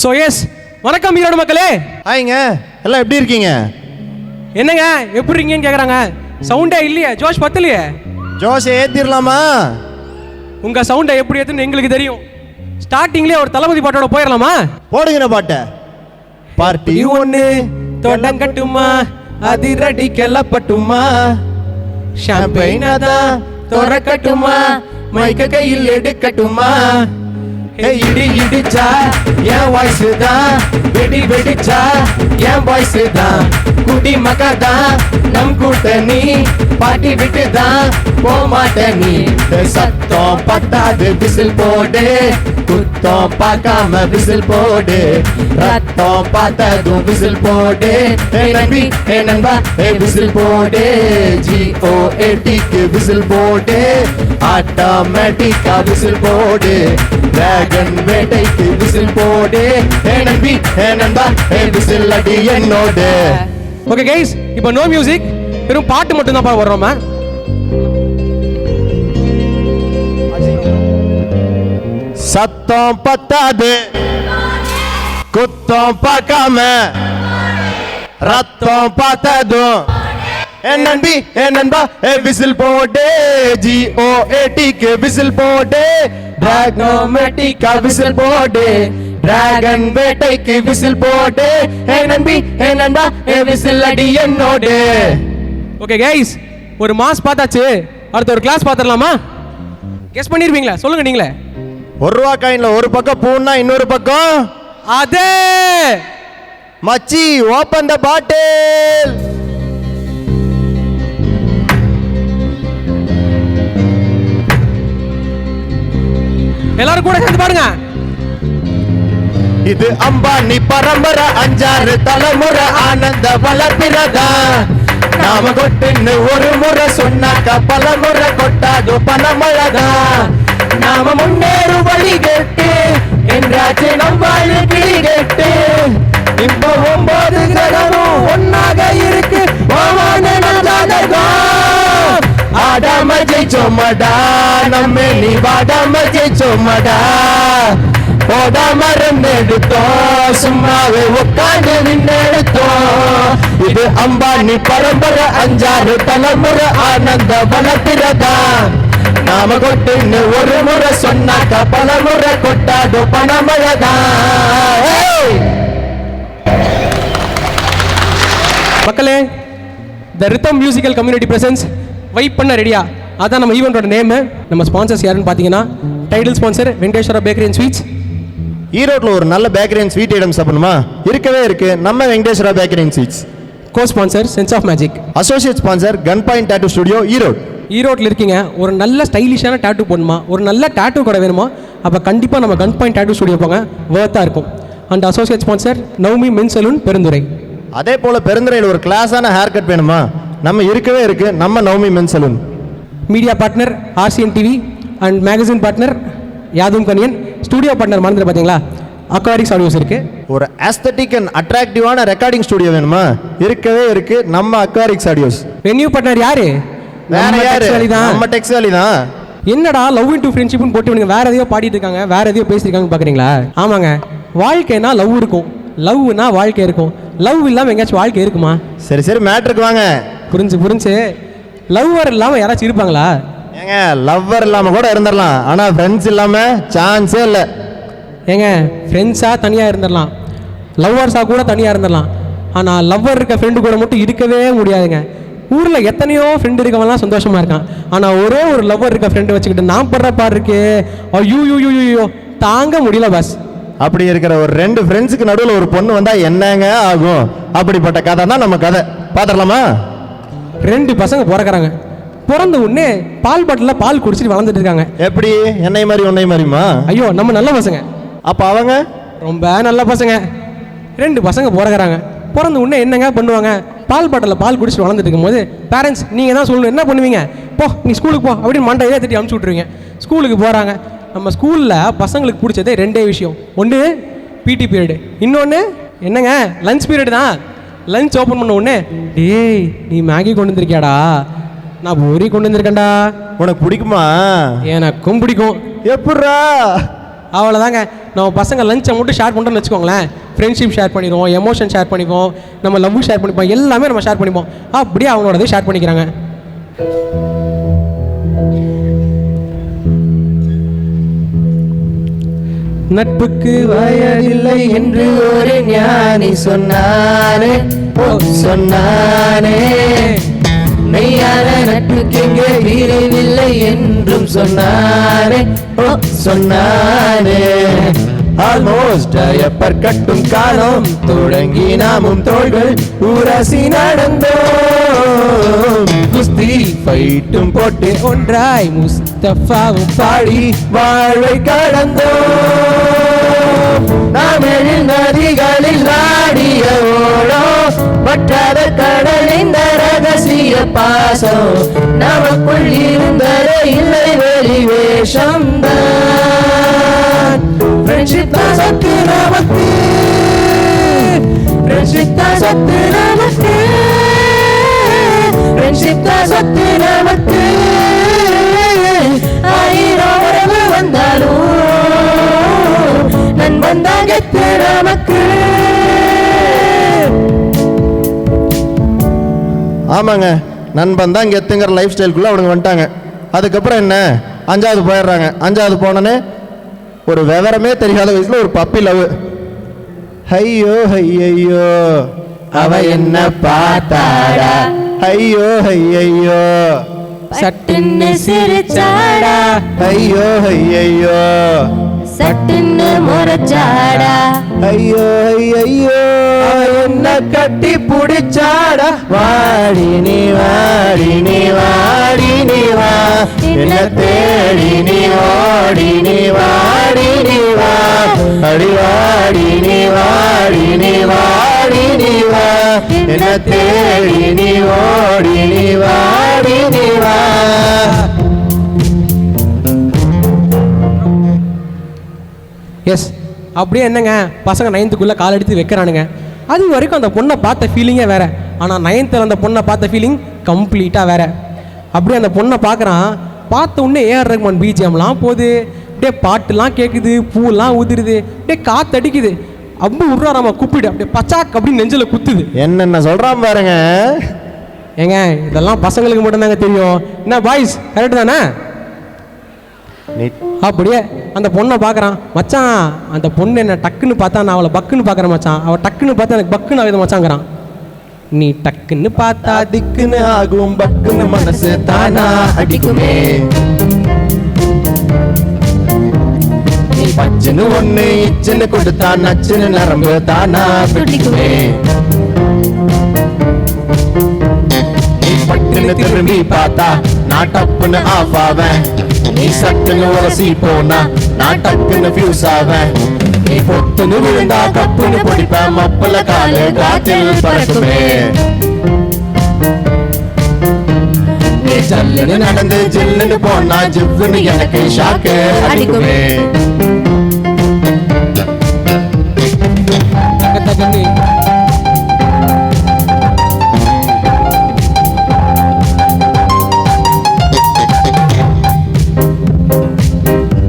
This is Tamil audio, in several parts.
ஸோ எஸ், வணக்கம் ஈரோடு மக்களே. ஹாய்ங்க, எல்லாம் எப்படி இருக்கீங்க? என்னங்க எப்படி இருக்கீங்கன்னு கேட்குறாங்க. சவுண்டே இல்லையே, ஜோஷ் பத்தலையே. ஜோஷை ஏற்றிடலாமா? உங்கள் சவுண்டை எப்படி ஏற்றுன்னு எங்களுக்கு தெரியும். ஸ்டார்டிங்லேயே ஒரு தளபதி பாட்டோட போயிடலாமா? போடுங்கிற பாட்டை. பார்ட்டி ஒன்று தொடங்கட்டுமா, அதிரடி கெல்லப்பட்டுமா, ஷாம்பைனா தான் திறக்கட்டுமா, மைக்க கையில் எடுக்கட்டுமா, இடி இடிச்சா என் வாய்ஸ் தான், வெடி வெடிச்சா என் வாய்ஸ் தான், குடி மக்க தான் நம் கூட்டணி, பாட்டி விட்டு தான் போமாட்ட நீ, சத்தம் பத்தாது விசில் போடு, குத்தம் பார்க்காம விசில் போடு, ரத்தம் பார்த்ததும் விசில் போடு, நம்பி நண்பா விசில் போடு, GOATக்கு விசில் போடு, ஆட்டோமேட்டிக்கா விசில் போடு, டிராகன் வேட்டைக்கு விசில் போடு, நம்பி நண்பா விசில் அடி என்னோடு. ஓகே கைஸ், இப்போ நோ மியூசிக், வெறும் பாட்டு மட்டும் தான் வர்றோம். சத்தம் பத்தாது, குத்தம் பார்க்காம, ரத்தம் பார்த்ததும் நம்பி நண்பா விசில் போடு, GOATக்கு விசில் போடு, டிராகோமேட்டிக்கா விசில் போடு, டிராகன் வேட்டைக்கு விசில் போடு, நம்பி நண்பா விசில் அடி என்னோடு. ஓகே கைஸ், ஒரு மாஸ் பார்த்தாச்சு, அடுத்த ஒரு கிளாஸ் பார்த்துடலாமா? கெஸ் பண்ணிருப்பீங்களா? சொல்லுங்க நீங்களே. ₹1 காயின்ல ஒரு பக்கம் பூன்னா இன்னொரு பக்கம் அதே. மச்சி ஓபன் த பாட்டில். எல்லாரும் கூட சேர்ந்து பாருங்க. இது அம்பானி பரம்பரை, 5-6 தலைமுறை ஆனந்த வளர்ப்பிறதா, நாம கொட்டுன்னு ஒரு முறை சொன்னாக்கா பல முறை கொட்டாது பணமழதா, நாம முன்னேறும் வழி கேட்டு என்றாச்சு நம்மாழு கிளி கேட்டு, இப்போ 9 கிரகமும் ஒன்னாக இருக்கு, ஆடாம ஜெயிச்சோமடா, நம்ம நீ வாடாம ஜெயிச்சோமடா, போடாம எடுத்தோம், சும்மாவே உட்காந்து நின்னெடுத்தோம், இது அம்பானி பரம்பரை, 5-6 தலைமுறை ஆனந்த வளர்ப்பிறதா, நாம கொட்டுன்னு ஒரு முறை சொன்னாக்க பல முறை கொட்டாது பணமழதா. மக்களே, the rhythm musical community presence vibe பண்ண ரெடியா? அதான் நம்ம ஈவெண்டோட நேம். நம்ம ஸ்பான்சர்ஸ் யாருன்னு பார்த்தீங்கன்னா, title sponsor Venkateswara bakery and sweets. ஈரோட்டில் ஒரு நல்ல பேக்கரி அண்ட் ஸ்வீட் ஐட்டம்ஸ் சாப்பிடணுமா? இருக்கவே இருக்கு நம்ம Venkateswara bakery and sweets. Co sponsor sense of magic. Associate sponsor gun point tattoo studio Erode. ஈரோட்டில் இருக்கீங்க, ஒரு நல்ல ஸ்டைலிஷான டாட்டூ போடணுமா, ஒரு நல்ல டாட்டூ கடை வேணுமா, அப்போ கண்டிப்பாக நம்ம கன் பாயிண்ட் டாட்டூ ஸ்டுடியோ போங்க, வேர்த்தாக இருக்கும். And associate sponsor Navami men salon Perundurai. அதே போல் பெருந்துறையில் ஒரு கிளாஸான ஹேர் கட் வேணுமா? நம்ம இருக்கவே இருக்கு நம்ம Navami men saloon. Media partner RCN TV and magazine partner யாதும் கனியன். ஸ்டுடியோ பார்ட்னர் மறந்துட்டு பார்த்தீங்களா, அக்வாரிக்ஸ் ஆடியோஸ் இருக்கு. ஒரு ஆஸ்தட்டிக் அண்ட் அட்ராக்டிவான ரெக்கார்டிங் ஸ்டுடியோ வேணுமா? இருக்கவே இருக்கு நம்ம அக்வாரிக்ஸ் ஆடியோஸ். வென்யூ பார்ட்னர் யாரு? வேற யாரு? நம்ம டெக்ஸ் வேலி தான். என்னடா லவ் இன்டு ஃப்ரெண்ட்ஷிப்னு போட்டு இவங்க வேற எதையோ பாடிட்டு இருக்காங்க, வேற எதையோ பேசியிருக்காங்கன்னு பார்க்குறீங்களா? ஆமாங்க, வாழ்க்கைனா லவ் இருக்கும், லவ்னா வாழ்க்கை இருக்கும், லவ் இல்லாமல் எங்கேயாச்சும் வாழ்க்கை இருக்குமா? சரி சரி மேட்ருக்கு வாங்க. புரிஞ்சு லவ்வர் இல்லாமல் யாராச்சும் இருப்பாங்களா? ஏங்க, லவ்வர் இல்லாமல் கூட இருந்துடலாம், ஆனால் ஃப்ரெண்ட்ஸ் இல்லாமல் சான்ஸே இல்லை. ஏங்க, ஃப்ரெண்ட்ஸாக தனியாக இருந்துடலாம், லவ்வர்ஸாக கூட தனியாக இருந்துடலாம், ஆனால் லவ்வர் இருக்க ஃப்ரெண்டு கூட மட்டும் இருக்கவே முடியாதுங்க. ஊரில் எத்தனையோ ஃப்ரெண்டு இருக்கவங்கலாம் சந்தோஷமாக இருக்கான், ஆனால் ஒரே ஒரு லவ்வர் இருக்க ஃப்ரெண்டு வச்சுக்கிட்டு நான் படுற பாரு இருக்கு, ஐயோ தாங்க முடியல பாஸ். அப்படி இருக்கிற ஒரு 2 ஃப்ரெண்ட்ஸுக்கு நடுவில் ஒரு பொண்ணு வந்தால் என்னங்க ஆகும்? அப்படிப்பட்ட கதை தான் நம்ம கதை. பார்த்துடலாமா? 2 பசங்க பிறக்கிறாங்க, பிறந்த உடனே பால் பாட்டில் பால் குடிச்சிட்டு வளர்ந்துட்டு இருக்காங்க. எப்படி? என்னை மாதிரி உன்னை மாதிரிமா? ஐயோ, நம்ம நல்ல பசங்க. அப்போ அவங்க ரொம்ப நல்ல பசங்க. 2 பசங்க பிறக்கிறாங்க, பிறந்த உடனே என்னங்க பண்ணுவாங்க? பால் பாட்டில் பால் குடிச்சிட்டு வளர்ந்துட்டு இருக்கும்போது பேரண்ட்ஸ் நீங்கள் தான் சொல்லணும், என்ன பண்ணுவீங்க? போ நீ ஸ்கூலுக்கு போ அப்படின்னு மண்டையே தட்டி அனுப்பிச்சி விட்ருவீங்க. ஸ்கூலுக்கு போகிறாங்க. நம்ம ஸ்கூலில் பசங்களுக்கு பிடிச்சதே 2 விஷயம். ஒன்று PT பீரியடு, இன்னொன்று என்னங்க லஞ்ச் பீரியடு தான். லஞ்ச் ஓப்பன் பண்ண உடனே, டேய் நீ மேகி கொண்டு வந்திருக்கியாடா, நான் பூரி கொண்டு வந்திருக்கேன்டா. உனக்கு பிடிக்குமா? எனக்கும் பிடிக்கும். எப்பட்றா? அவ்வளோதாங்க. நம்ம பசங்க லஞ்சை மட்டும் ஷேர் பண்ணுறோன்னு வச்சுக்கோங்களேன், ஃப்ரெண்ட்ஷிப் ஷேர் பண்ணிடுவோம், எமோஷன் ஷேர் பண்ணிப்போம், நம்ம லவ் ஷேர் பண்ணிப்போம், எல்லாமே நம்ம ஷேர் பண்ணிப்போம். அப்படியே அவங்களோடதே ஷேர் பண்ணிக்கிறாங்க. நட்புக்கு வயதில்லை என்று ஒரு ஞானி சொன்னானே, சொன்னானே. மெய்யான நட்புக்கு எங்கே விரைவில்லை என்றும் சொன்னானே, சொன்னானே. ஆல்மோஸ்ட் ஐயப்பர் கட்டும் காலம் தொடங்கி நாமும் தோள்கள் உரசி நடந்தோம். குஸ்தி ஃபைட்டும் போட்டு ஒன்றாய் முஸ்தஃபாவும் பாடி வாழ்வை கடந்தோம். நாம் நதிகளில் ஆடிய ஓடோ வற்றாத கடலின் ரகசிய பாசம் நமக்குள் இருந்ததே இல்லை வெளி வேஷம்தான். ஃப்ரெண்ட்ஷிப் தான் சத்து நமக்கு, ஃப்ரெண்ட்ஷிப் தான் சத்து நமக்கு, ஃப்ரெண்ட்ஷிப் தான் சத்து நமக்கு. ஆயிரம் உறவு வந்தாலும் நண்பன் தான் கெத்து நமக்கு. ஆமாங்க, நண்பன் தான் கெத்துங்கிற லைஃப் ஸ்டைலுக்குள்ளே அவனுங்க வந்துட்டாங்க. அதுக்கப்புறம் என்ன, 5வது போயிடுறாங்க. 5வது போனோன்னே ஒரு விவரமே தெரியாத வயசில் ஒரு பப்பி லவ். ஐயோ ஐயோ அவ என்ன பார்த்தாடா, ஐயோ ஐயோ சட்டுன்னு சிரிச்சாடா, ஐயோ ஐயோ சட்டுன்னு முறைச்சாடா, ஐயோ ஐயோ என்ன கட்டி புடிச்சாடா. வாடி நீ வாடி நீ வாடி நீ வா, என்ன தேடி நீ ஓடி நீ வாடி நீ வா, அடி வாடி நீ வாடி நீ வாடி நீ வா, என்ன தேடி நீ ஓடி நீ வாடி நீ வா. எஸ். அப்படியே என்னங்க, பசங்க 9th கால் எடுத்து வைக்கிறானுங்க. அது வரைக்கும் அந்த பொண்ணை பார்த்த ஃபீலிங்கே வேறு. ஆனால் 9th அந்த பொண்ணை பார்த்த ஃபீலிங் கம்ப்ளீட்டாக வேறு. அப்படியே அந்த பொண்ணை பார்க்குறான். பார்த்த உடனே ஏஆர் ரஹ்மான் பிஜிஎம்லாம் போகுது, அப்படியே பாட்டுலாம் கேட்குது, பூலாம் உதிருது, அப்படியே காற்று அடிக்குது. அம்பு விட்றாராமா கூப்பிடு, அப்படியே பச்சாக் அப்படின்னு நெஞ்சில் குத்துது. என்னென்ன சொல்கிறான் பாருங்க. ஏங்க இதெல்லாம் பசங்களுக்கு மட்டும்தாங்க தெரியும். என்ன பாய்ஸ், கரெக்டு தானே? அப்படியே அந்த பொண்ணை பார்க்குறான். மச்சான் அந்த பொண்ணு என்ன டக்குன்னு பார்த்தா நான் அவளை பக்குன்னு பார்க்குறேன் மச்சான், அவள் டக்குன்னு பார்த்தா எனக்கு பக்குன்னு ஆகுது மச்சாங்கிறான். நீ டக்குன்னு பார்த்தா திக்குன்னு ஆகும் பக்குன்னு மனசு தானா அடிக்குமே. நீ பச்சுன்னு ஒண்ணு இச்சுன்னு கொடுத்தா நச்சுன்னு நரம்பு தானா பிடிக்குமே. நீ பட்டுன்னு திரும்பி பார்த்தா நான் டப்புன்னு ஆஃப் ஆவேன். நீ சட்டுன்னு உரசி போனா நான் டக்குன்னு ஃபியூஸ் ஆவேன். நீ பொட்டுன்னு விழுந்தா கப்புன்னு பிடிப்பேன், மப்புல காலு காற்றில் பறக்குமே. நீ ஜல்லுன்னு நடந்து ஜில்லுன்னு போனா ஜிவ்வுன்னு எனக்கு ஷாக்கு அடிக்குமே.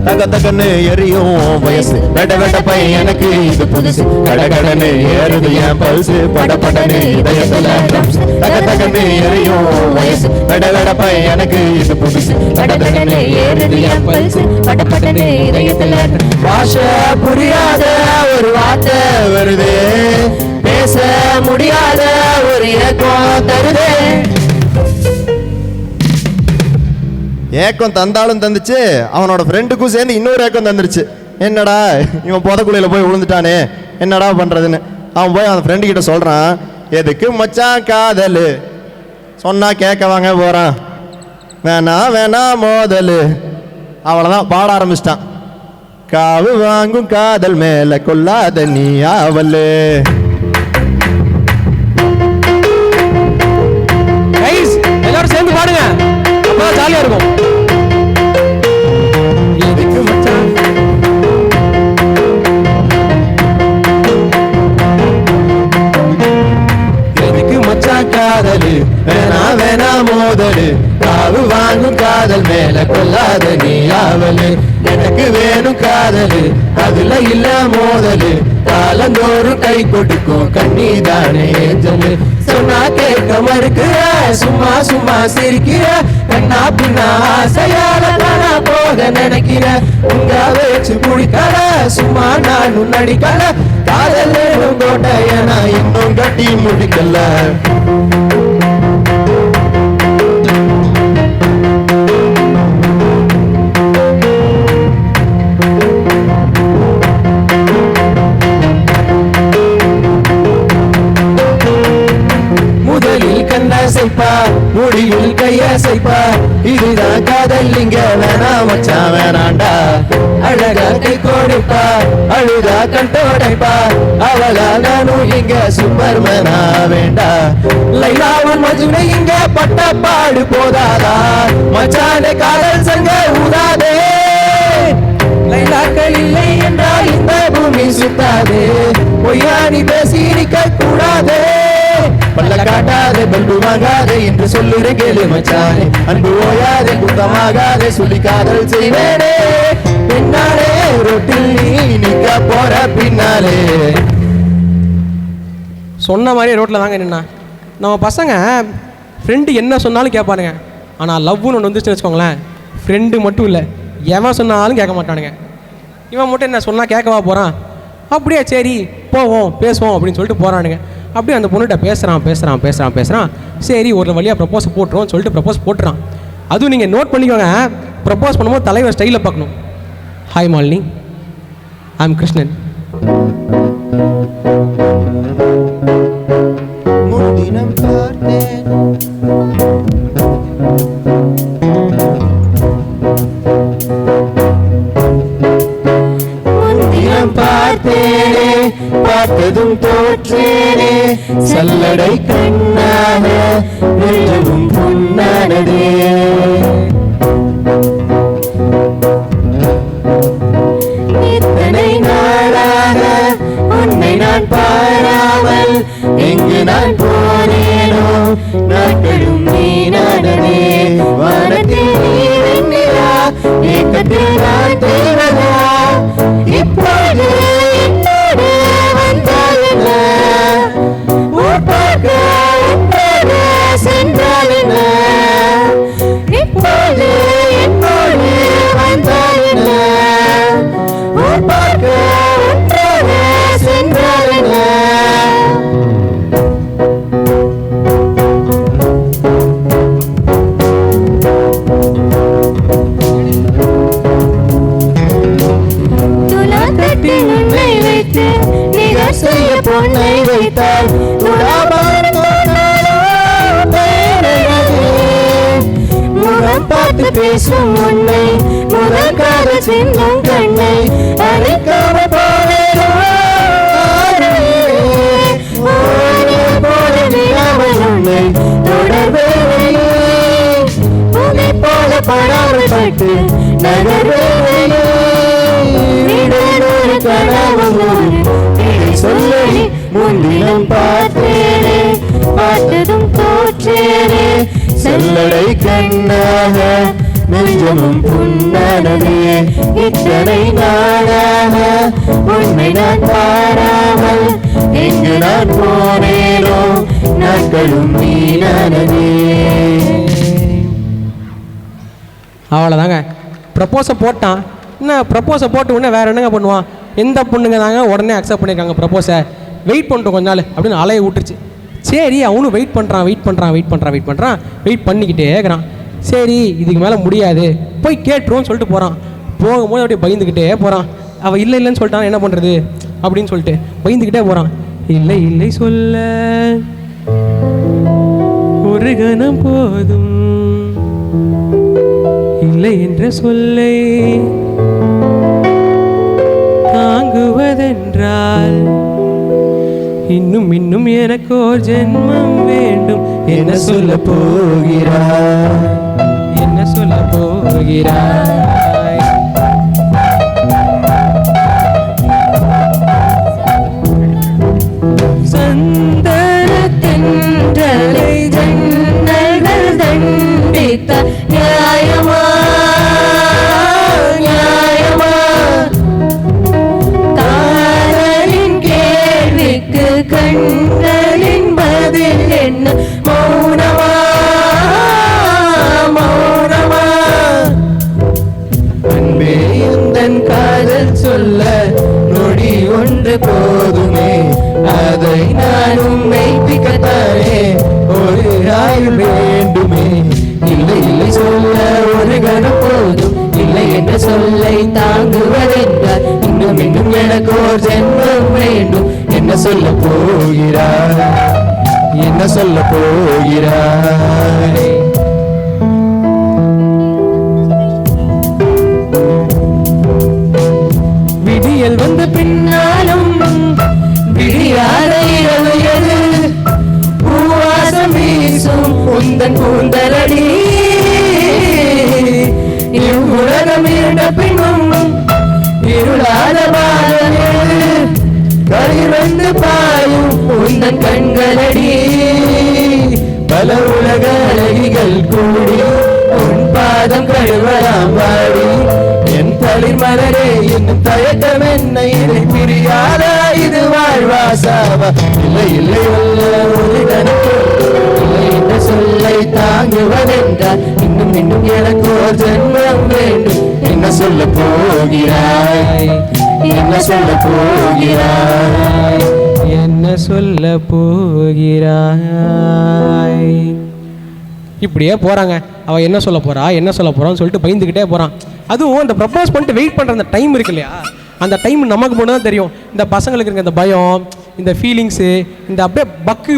தகன்னு தகன்னு எரியும் வயசு, வெட வெட பையன் எனக்கு இது புதுசு. கடகடன்னு ஏறுது என் பல்சு, படபடன்னு இதயத்துல ட்ரம்ஸ். தகன்னு எரியும் வயசு, வெட வெட பையன் எனக்கு இது புதுசு. கடகடன்னு ஏறுது என் பல்சு, படபடன்னு இதயத்துல ட்ரம்ஸ். பாஷை புரியாத ஒரு வார்த்தை வருது, பேச முடியாத ஒரு ஏக்கம் தருது. ஏக்கம் தந்தாலும் தந்துச்சு, அவனோட ஃப்ரெண்டுக்கும் சேர்ந்து இன்னொரு ஏக்கம் தந்துருச்சு. என்னடா இவன் புதக்குழியில போய் விழுந்துட்டானே, என்னடா பண்றதுன்னு அவன் போய் அவன் ஃப்ரெண்டு கிட்ட சொல்றான். எதுக்கு மச்சான் காதல் சொன்னா கேட்க வாங்க போறான், வேணா வேணா மோதல். அவ்வளோதான், பாட ஆரம்பிச்சிட்டான். காவு வாங்கும் காதல் மேல கொல்லாத நீ ஆவல். கைஸ் எல்லாரும் சேர்ந்து பாடுங்க, அப்பதான் ஜாலியா இருக்கும். எதுக்கு மச்சான் எதுக்கு மச்சான் காதல் வேணா வேணா மோதல். காவு வாங்கும் காதல் மேல கொல்லாத நீ ஆவல். எனக்கு வேணும் காதலு, அதுல இல்ல மோதலு, காலந்தோறும் கை கொடுக்கும் கண்ணீதானே ஏஞ்சலு. சொன்னா கேட்க மறுக்கிற, சும்மா சும்மா சிரிக்கிற, கண்ணா பின்னா ஆசையால தானா போக நினைக்கிற. உங்க வச்சு குடிக்கல, சும்மா நானும் நடிக்கல, காதல் வேணும் கோட்டைய நான் இன்னும் கட்டி முடிக்கல. கண்ணசைப்பா முடியில் கையசைப்பா, இதுதான் காதல் இங்க வேணா மச்சான் வேணாண்டா. அழகா கை கோடிப்பா அழுதா கண்டோடைப்பா, அவளா நானும் இங்க சூப்பர்மேனா வேண்டா. லைலாவும் மஜ்னு இங்க பட்ட பாடு போதாதா, மச்சானே காதல் சங்க ஊதாதே. லைலாக்கள் இல்லை என்றால் இந்த பூமி சுத்தாதே, பொய்யானி பேசி நிக்க கூடாதே. பல்ல காட்டாதே பல்பு வாங்காதே என்று சொல்லுற கேளு மச்சானே, அன்பு ஓயாதே குத்தமாகாதே சொல்லி காதல் செய்வேனே. பின்னாலே ரோட்டில் நீ நிக்க போற பின்னாலே. சொன்ன மாதிரியே ரோட்டில் தாங்க நின்னா. நம்ம பசங்க ஃப்ரெண்டு என்ன சொன்னாலும் கேட்பானுங்க, ஆனால் லவ்னு ஒன்று வந்துச்சுன்னு வச்சுக்கோங்களேன், ஃப்ரெண்டு மட்டும் இல்லை எவன் சொன்னாலும் கேட்க மாட்டானுங்க. இவன் மட்டும் என்ன சொன்னால் கேட்கவா போகிறான், அப்படியே சரி போவோம் பேசுவோம் அப்படின்னு சொல்லிட்டு போகிறானுங்க. அப்படியே அந்த பொண்ணுகிட்ட பேசுகிறான். சரி ஒரு வழியாக ப்ரப்போஸ் போட்டுருவோம் சொல்லிட்டு ப்ரப்போஸ் போட்டுறான். அதுவும் நீங்கள் நோட் பண்ணிக்கோங்க, ப்ரப்போஸ் பண்ணும்போது தலைவர் ஸ்டைலில் பார்க்கணும். Hi Malini, I am Krishnan. முன்தினம் பார்த்தேன் பார்த்தேனே, பார்த்ததும் தோற்றேனே, சல்லடை கண்ணாக நெஞ்சமும் பொன்னானதே. இத்தனை நாளாக உன்னை நான் பாராமல் எங்கு நான் போனேனோ, நாட்களும் நீனானதே. வானத்தில் நீ வெண்ணிலா, ஏக்கத்தில் நான் தேவதா, இப்போது என்னோடு வந்தாலின, ஊர் பார்க்க உன்னோடு சென்றாலின. இப்போது என்னோடு வந்தாலின, ஊர் பார்க்க உன்னோடு சென்றாலின. உன்னை வைத்து நிகர் செய்ய பொன்னை வைத்தால் முகம் பார்த்து பேசும் உன்னை, முதல் காதல் சிந்தும் கண்ணை அழைக்காம போனேனோ போல விடாமல் உன்னை தொடர்வேலையே. உன்னை போல படாமல் பட்டு நகர்வேலையே. சொல்லி முன்தினம் பார்த்தேனே, பார்த்ததும் தோற்றேனே, செல்லடை கண்ணாக நெஞ்சமும் புண்ணானதே. இத்தனை நாளாக உன்னை நான் பாராமல் எங்கு நான் போனேனோ, நாட்களும் வீணானதே. அவ்வளோதாங்க, ப்ரப்போஸை போட்டான். என்ன ப்ரப்போஸை போட்டு உடனே வேறு என்னங்க பண்ணுவான்? எந்த பொண்ணுங்க தாங்க உடனே அக்செப்ட் பண்ணியிருக்காங்க ப்ரப்போஸை? வெயிட் பண்ணிட்டோம் கொஞ்ச நாள் அப்படின்னு அலைய விட்டுருச்சு. சரி அவனும் வெயிட் பண்ணுறான், வெயிட் பண்ணிக்கிட்டே இருக்கிறான். சரி இதுக்கு மேலே முடியாது, போய் கேட்டுருவோன்னு சொல்லிட்டு போகிறான். போகும்போது அப்படியே பயந்துக்கிட்டே போகிறான். அவள் இல்லைன்னு சொல்லிட்டான், என்ன பண்ணுறது அப்படின்னு சொல்லிட்டு பயந்துக்கிட்டே போகிறான். இல்லை சொல்ல ஒரு கணம் போதும், இல்லை என்ற சொல்லை தாங்குவதென்றால் இன்னும் எனக்கு ஒரு ஜென்மம் வேண்டும். என்ன சொல்ல போகிறாய், என்ன சொல்ல போகிறாய்? சந்தனத்தென்றலை ஜன்னல்கள் தண்டித்த நியாயமா ஒன்று போதுமே, அதை நானும் மெய்ப்பிக்கத்தானே ஒரு ஆயுள் வேண்டுமே. இல்லை இல்லை சொல்ல ஒரு கணம் போதும், இல்லை என்ற சொல்லை தாங்குவதென்றால் இன்னும் இன்னும் எனக்கு ஒரு ஜென்மம் வேண்டும். என்ன சொல்ல போகிறாய், என்ன சொல்ல போகிறாய்? விடியல் வந்த பின்னாலும் விடியாத இரவு எது, பூவாசம் வீசும் உந்தன் கூந்தலடி. இவ்வுலகம் இருந்த பின்னும் இருளாத பாதம் எது, கழிவந்து பாயும் உந்தன் கண்களடி. பல உலக அழகிகள் கூடி உன் பாதம் கழுவலாம் வாடி. என் தளிர் மலரே இன்னும் தயக்கம் என்ன, இதை பிரியாத இது வாழ்வாசாவா? இல்லை இல்லை அல்ல ஒரு கணக்கு, இல்லை என்ற சொல்லை தாங்குவதென்றால் இன்னும் இன்னும் எனக்கு ஒரு ஜென்மம் வேண்டும். என்ன சொல்ல போகிறாய், என்ன சொல்ல போகிறாய், என்ன சொல்ல போகிறாய்? இப்படியே போகிறாங்க. அவள் என்ன சொல்ல போகிறா என்ன சொல்ல போகிறான்னு சொல்லிட்டு பயந்துக்கிட்டே போகிறான். அதுவும் அந்த ப்ரப்போஸ் பண்ணிட்டு வெயிட் பண்ணுற அந்த டைம் இருக்கு இல்லையா, அந்த டைம் நமக்கு மட்டும் தான் தெரியும். இந்த பசங்களுக்கு இருக்க இந்த பயம், இந்த ஃபீலிங்ஸு, இந்த அப்படியே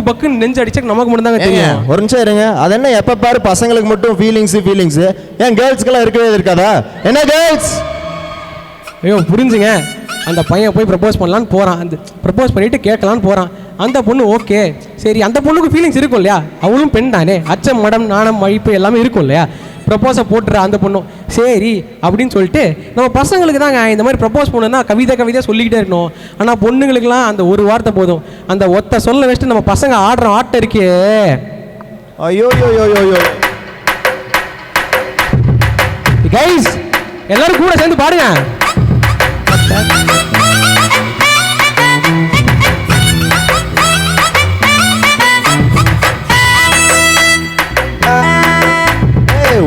பக்குன்னு நெஞ்சு அடிச்சா நமக்கு மட்டும் தாங்க தெரியும். ஒரு நிமிஷம் இருங்க. அது என்ன எப்போ பாரு பசங்களுக்கு மட்டும் ஃபீலிங்ஸு ஏன் கேர்ள்ஸ்க்கெல்லாம் இருக்கவே இருக்காதா? என்ன கேர்ள்ஸ்? ஐயோ புரிஞ்சுங்க. அந்த பையன் போய் ப்ரப்போஸ் பண்ணலான்னு போகிறான். அந்த ப்ரப்போஸ் பண்ணிவிட்டு கேட்கலான்னு போகிறான். அந்த பொண்ணு ஓகே சரி, அந்த பொண்ணுக்கு ஃபீலிங்ஸ் இருக்கும் இல்லையா, அவளும் பெண் தானே, அச்சம் மடம் நாணம் மழிப்பு எல்லாமே இருக்கும் இல்லையா. ப்ரப்போஸை போட்டுற அந்த பொண்ணும் சரி அப்படின்னு சொல்லிட்டு, நம்ம பசங்களுக்கு தாங்க இந்த மாதிரி ப்ரப்போஸ் பண்ணணும்னா கவிதை சொல்லிக்கிட்டே இருக்கணும். ஆனால் பொண்ணுங்களுக்குலாம் அந்த ஒரு வார்த்தை போதும். அந்த ஒத்த சொல்ல வச்சுட்டு நம்ம பசங்க ஆடுற ஆட்டம் இருக்கே, ஐயோ யோ யோ யோ யோ. கைஸ் எல்லாரும் கூட சேர்ந்து பாடுங்க.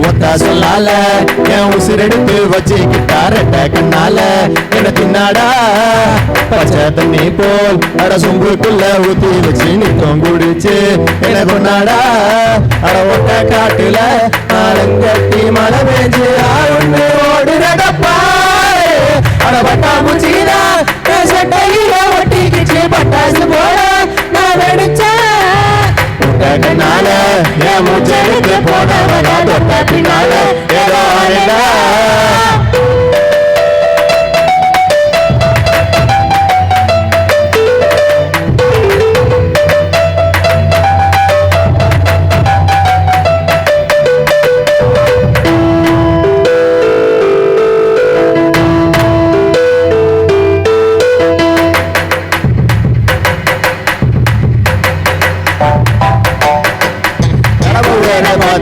ஒத்தா சொல்லால என் உசிரெடுத்து வச்சுக்கிட்டாரட்ட கண்ணால என்ன தின்னாடா பச்சை தண்ணி போல் அட சொம்புக்குள்ள ஊத்தி வச்சு நித்தம் குடிச்சு என்ன கொண்டாடா. அட ஒட்ட காட்டுல ஆலங்கட்டி மழை பெஞ்சு ஆளுன்னு ஓடுறடப்பா. அட பட்டா முச்சிதா சட்டையில ஒட்டிக்கிச்சு பட்டாசு போல நான் வெடிச்சேன். கண்ணால என் மூச்செடுத்து போனவனா தொட்ட பின்னால ஏதோ ஆனடா.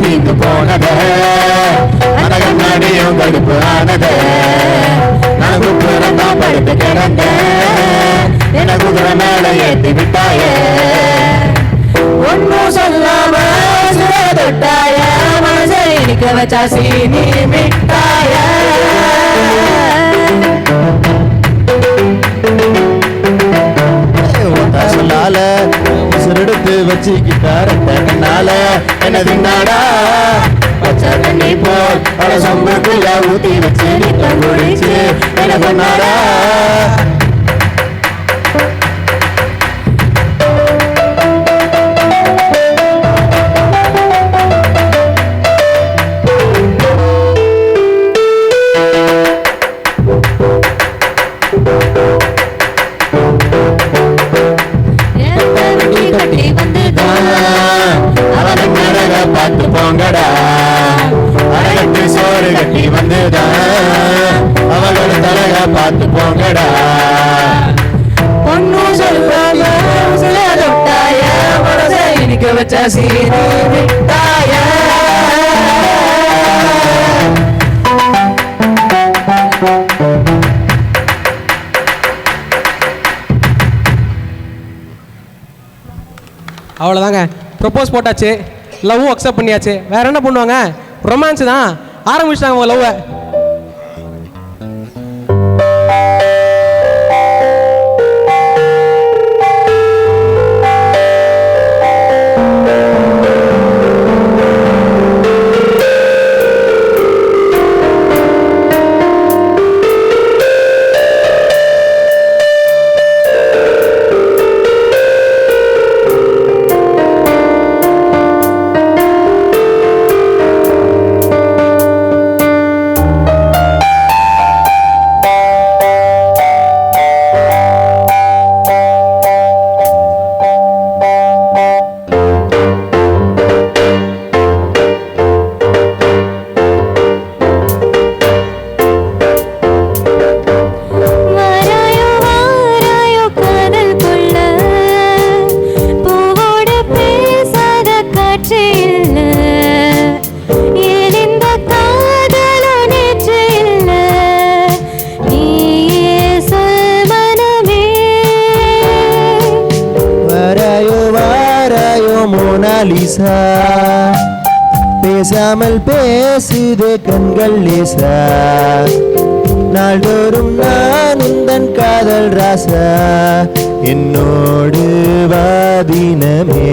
தீந்து போனதே அந்த கண்ணாடியும் கடுப்பு ஆனதே. நான் குப்புறந்தா படுத்து கிடந்தேன், என்ன குதிரை மேல ஏற்றி விட்டாயே. ஒன்னும் சொல்லாம தொட்டாய மனசை நிக்க வச்சா சீனி மிட்டாய. சொல்லால உசுரெடுத்து வச்சுக்கிட்டார கண்ணால என்ன தின்னாடா. பச்சை தண்ணி போல் அட சொம்புக்குள்ள ஊத்தி வச்சு நித்தம் குடிச்சு என்ன கொண்டாடா. பார்த்து போங்கடா அழகட்டு சோறு கட்டி வந்துதான் அவளோட தலக பார்த்து போங்கடா. ஒன்னும் சொல்லாம தொட்டாய மனசை நிக்க வச்சா சீனி மிட்டாய. அவ்வளோதாங்க, ப்ரப்போஸ் போட்டாச்சு, லவ்வும் அக்செப்ட் பண்ணியாச்சு. வேற என்ன பண்ணுவாங்க, ரொமான்ஸ் தான். ஆரம்பிச்சிட்டாங்க அவங்க லவ்வை. மோனாலிசா பேசாமல் பேசுதே கண்கள் லேசா நாள்தோறும் நான் உந்தன் காதல் ராசா என்னோடு வாதினமே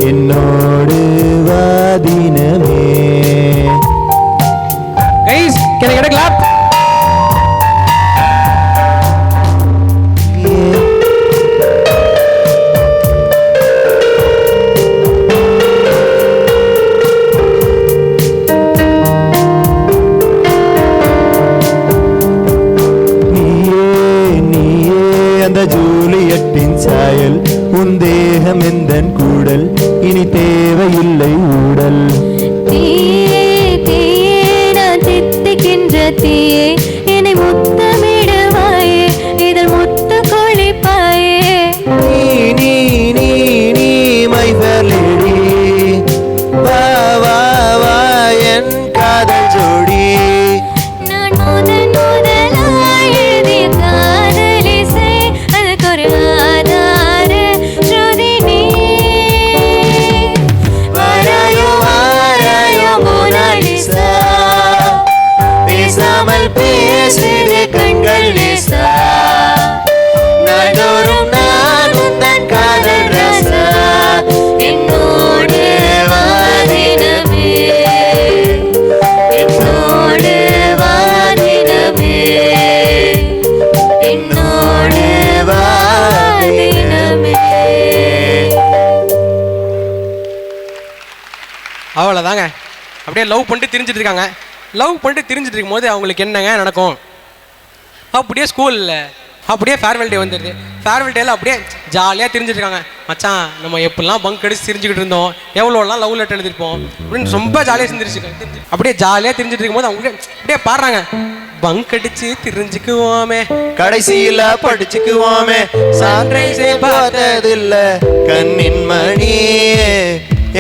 என்னோடு வாதினமே. Guys can I get a clap? ஜூலியட்டின் சாயல் உன் தேகம் எந்தன் கூடல் இனி தேவையில்லை ஊடல். தீயே தீயே நான் தித்திக்கின்ற தீயே என்னை முத்தமிடுவாயே இதழ் முத்த கொளிப்பாயே. நீ நீ நீ நீ மை ஃபேர் லேடி வா வா வா என் காதல் ஜோடி. நான் முதலாய் எழுதிய காதலிசை அதுக்கு ஒரு ஆதார ஸ்ருதி நீ. வாராயோ வாராயோ மோனாலிசா பேசாமல் பேசுதே கண்கள் லேசா நாள்தோறும் நான் உந்தன் காதல் ராசா என்னோடு வாதினமே என்னோடு வாதினமே என்னோடு வாதினமே. அவ்வளோதாங்க. அப்படியே லவ் பண்ணிட்டு திரிஞ்சிட்டு இருக்காங்க. லவ் பண்ணிட்டு திரிஞ்சிட்டு இருக்கும்போது அவங்களுக்கு என்னங்க நடக்கும்? அப்படியே ஸ்கூலில் அப்படியே ஃபேர்வெல் டே வந்துடுது. ஃபேர்வெல் டேல அப்படியே ஜாலியாக திரிஞ்சிட்டு இருக்காங்க. மச்சான் நம்ம எப்படிலாம் பங்க் அடிச்சு திரிஞ்சுக்கிட்டு இருந்தோம், எவ்வளோலாம் லவ் லெட்டர் எழுதிருப்போம் அப்படின்னு ரொம்ப ஜாலியாக செஞ்சிருச்சு. அப்படியே ஜாலியாக திரிஞ்சிட்டு இருக்கும்போது அவங்க அப்படியே பாடுறாங்க, பங்க் அடிச்சு திரிஞ்சுக்குவோமே கடைசியில படிச்சுக்குவோமே சன்ரைஸே பார்த்ததில்ல கண்ணின் மணி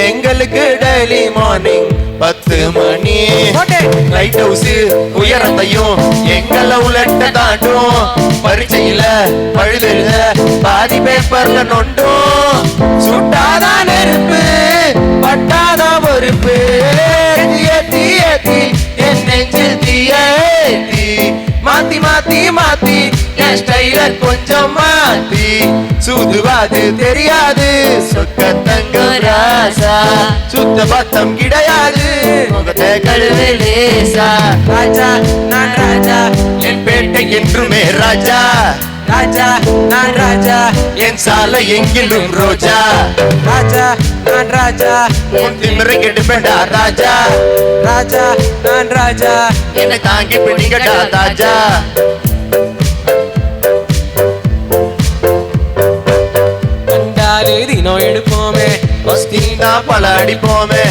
எங்களுக்கு டெய்லி மார்னிங் 10 மணி. லைட் ஹவுஸ் உயரத்தையும் எங்கள உலட்ட தாண்டும் பரீட்சையில பழுதுல பாதி பேப்பர்ல நொண்டும் சுட்டாதான் நெருப்பு பட்டாதான் பொறுப்பு ஏத்தி ஏத்தி என் நெஞ்சில் தீயேத்தி மாத்தி மாத்தி மாத்தி என் ஸ்டைலர் கொஞ்சம் மாத்தி சூதுவாது தெரியாது சொக்க தங்கம் ராசா சுத்த பத்தம் கிடையாது முகத்தை கழுவு லேசா ராஜா நான் ராஜா என் பேட்டை என்றுமே ராஜா ராஜா நான் ராஜா என் சாலை எங்கிலும் ரோஜா ராஜா நான் ராஜா உன் திமிரை கெடுப்பேடா ராஜா ராஜா நான் ராஜா என்னை தாங்கி பிடிக்கடா ராஜா. கண்டாலே தினம் எடுப்போமே மஸ்தினா பல அடிப்போமே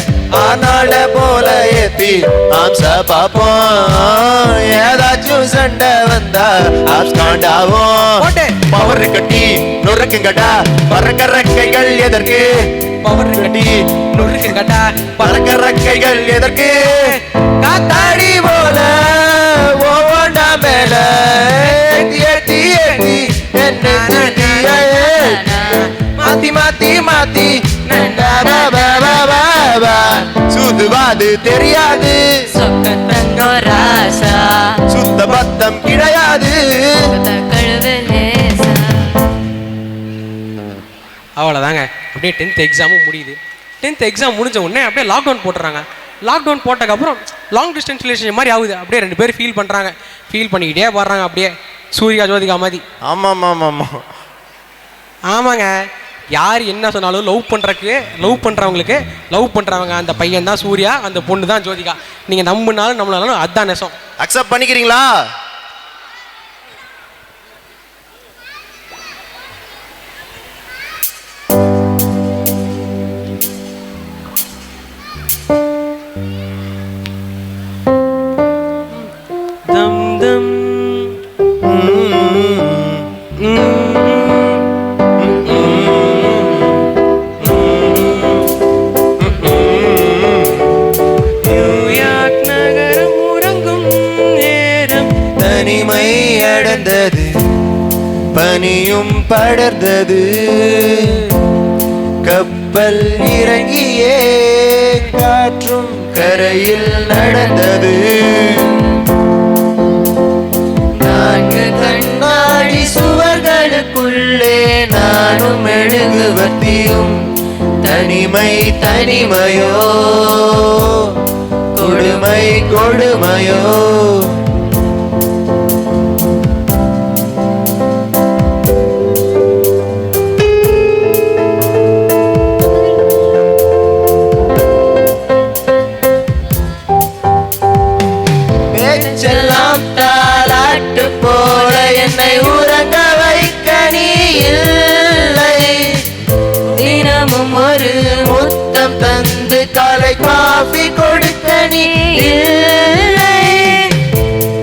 ஆனால போல ஏத்தி ஆம்ச பாப்போம் ஏதாச்சும் சண்டை வந்தா ஆப்ஸ்காண்டாவும் பவர் கட்டி நுறுக்குங்கடா பறக்க ரெக்கைகள் எதற்கு பவர் கட்டி நொறுக்குங்கடா பறக்க ரெக்கைகள் எதற்கு காத்தாடி போல ஓவண்டா மேல ஏத்தி ஏத்தி ஏத்தி என்ன மாத்தி மாத்தி மாத்தி சூதுவாது தெரியாது சொக்க தங்கம் ராசா சுத்த பத்தம் கிடையாது கழுவு லேசா. அவ்வளோதாங்க. அப்படியே 10th எக்ஸாமும் முடியுது. 10th எக்ஸாம் முடிஞ்ச உடனே அப்படியே லாக்டவுன் போட்டுறாங்க. லாக்டவுன் போட்டதுக்கப்புறம் லாங் டிஸ்டன்ஸ் ரிலேஷன் மாதிரி ஆகுது. அப்படியே 2 பேர் ஃபீல் பண்ணுறாங்க. ஃபீல் பண்ணிக்கிட்டே பாடுறாங்க அப்படியே சூர்யா ஜோதிகா மாதிரி. ஆமா ஆமா ஆமா ஆமா ஆமாங்க. யார் என்ன சொன்னாலும் லவ் பண்ணுறவங்களுக்கு லவ் பண்ணுறவங்க அந்த பையன் தான் சூர்யா, அந்த பொண்ணு தான் ஜோதிகா. நீங்கள் நம்பினாலும் நம்மளாலும் அதுதான் நெசம். அக்செப்ட் பண்ணிக்கிறீங்களா? தம் தம் நியூயார்க் நகரம் உறங்கும் நேரம் தனிமை அடர்ந்தது பனியும் படர்ந்தது கப்பல் இறங்கியே காற்றும் கரையில் நடந்தது. நான்கு கண்ணாடி சுவர்களுக்குள்ளே நானும் மெழுகுவர்த்தியும். தனிமை தனிமையோ கொடுமை கொடுமையோ. பேச்செல்லாம் தாலாட்டு போல என்னை உறங்க வைக்க நீ இல்லை. தினமும் ஒரு முத்தம் தந்து காலை காஃபி கொடுக்க நீ இல்லை.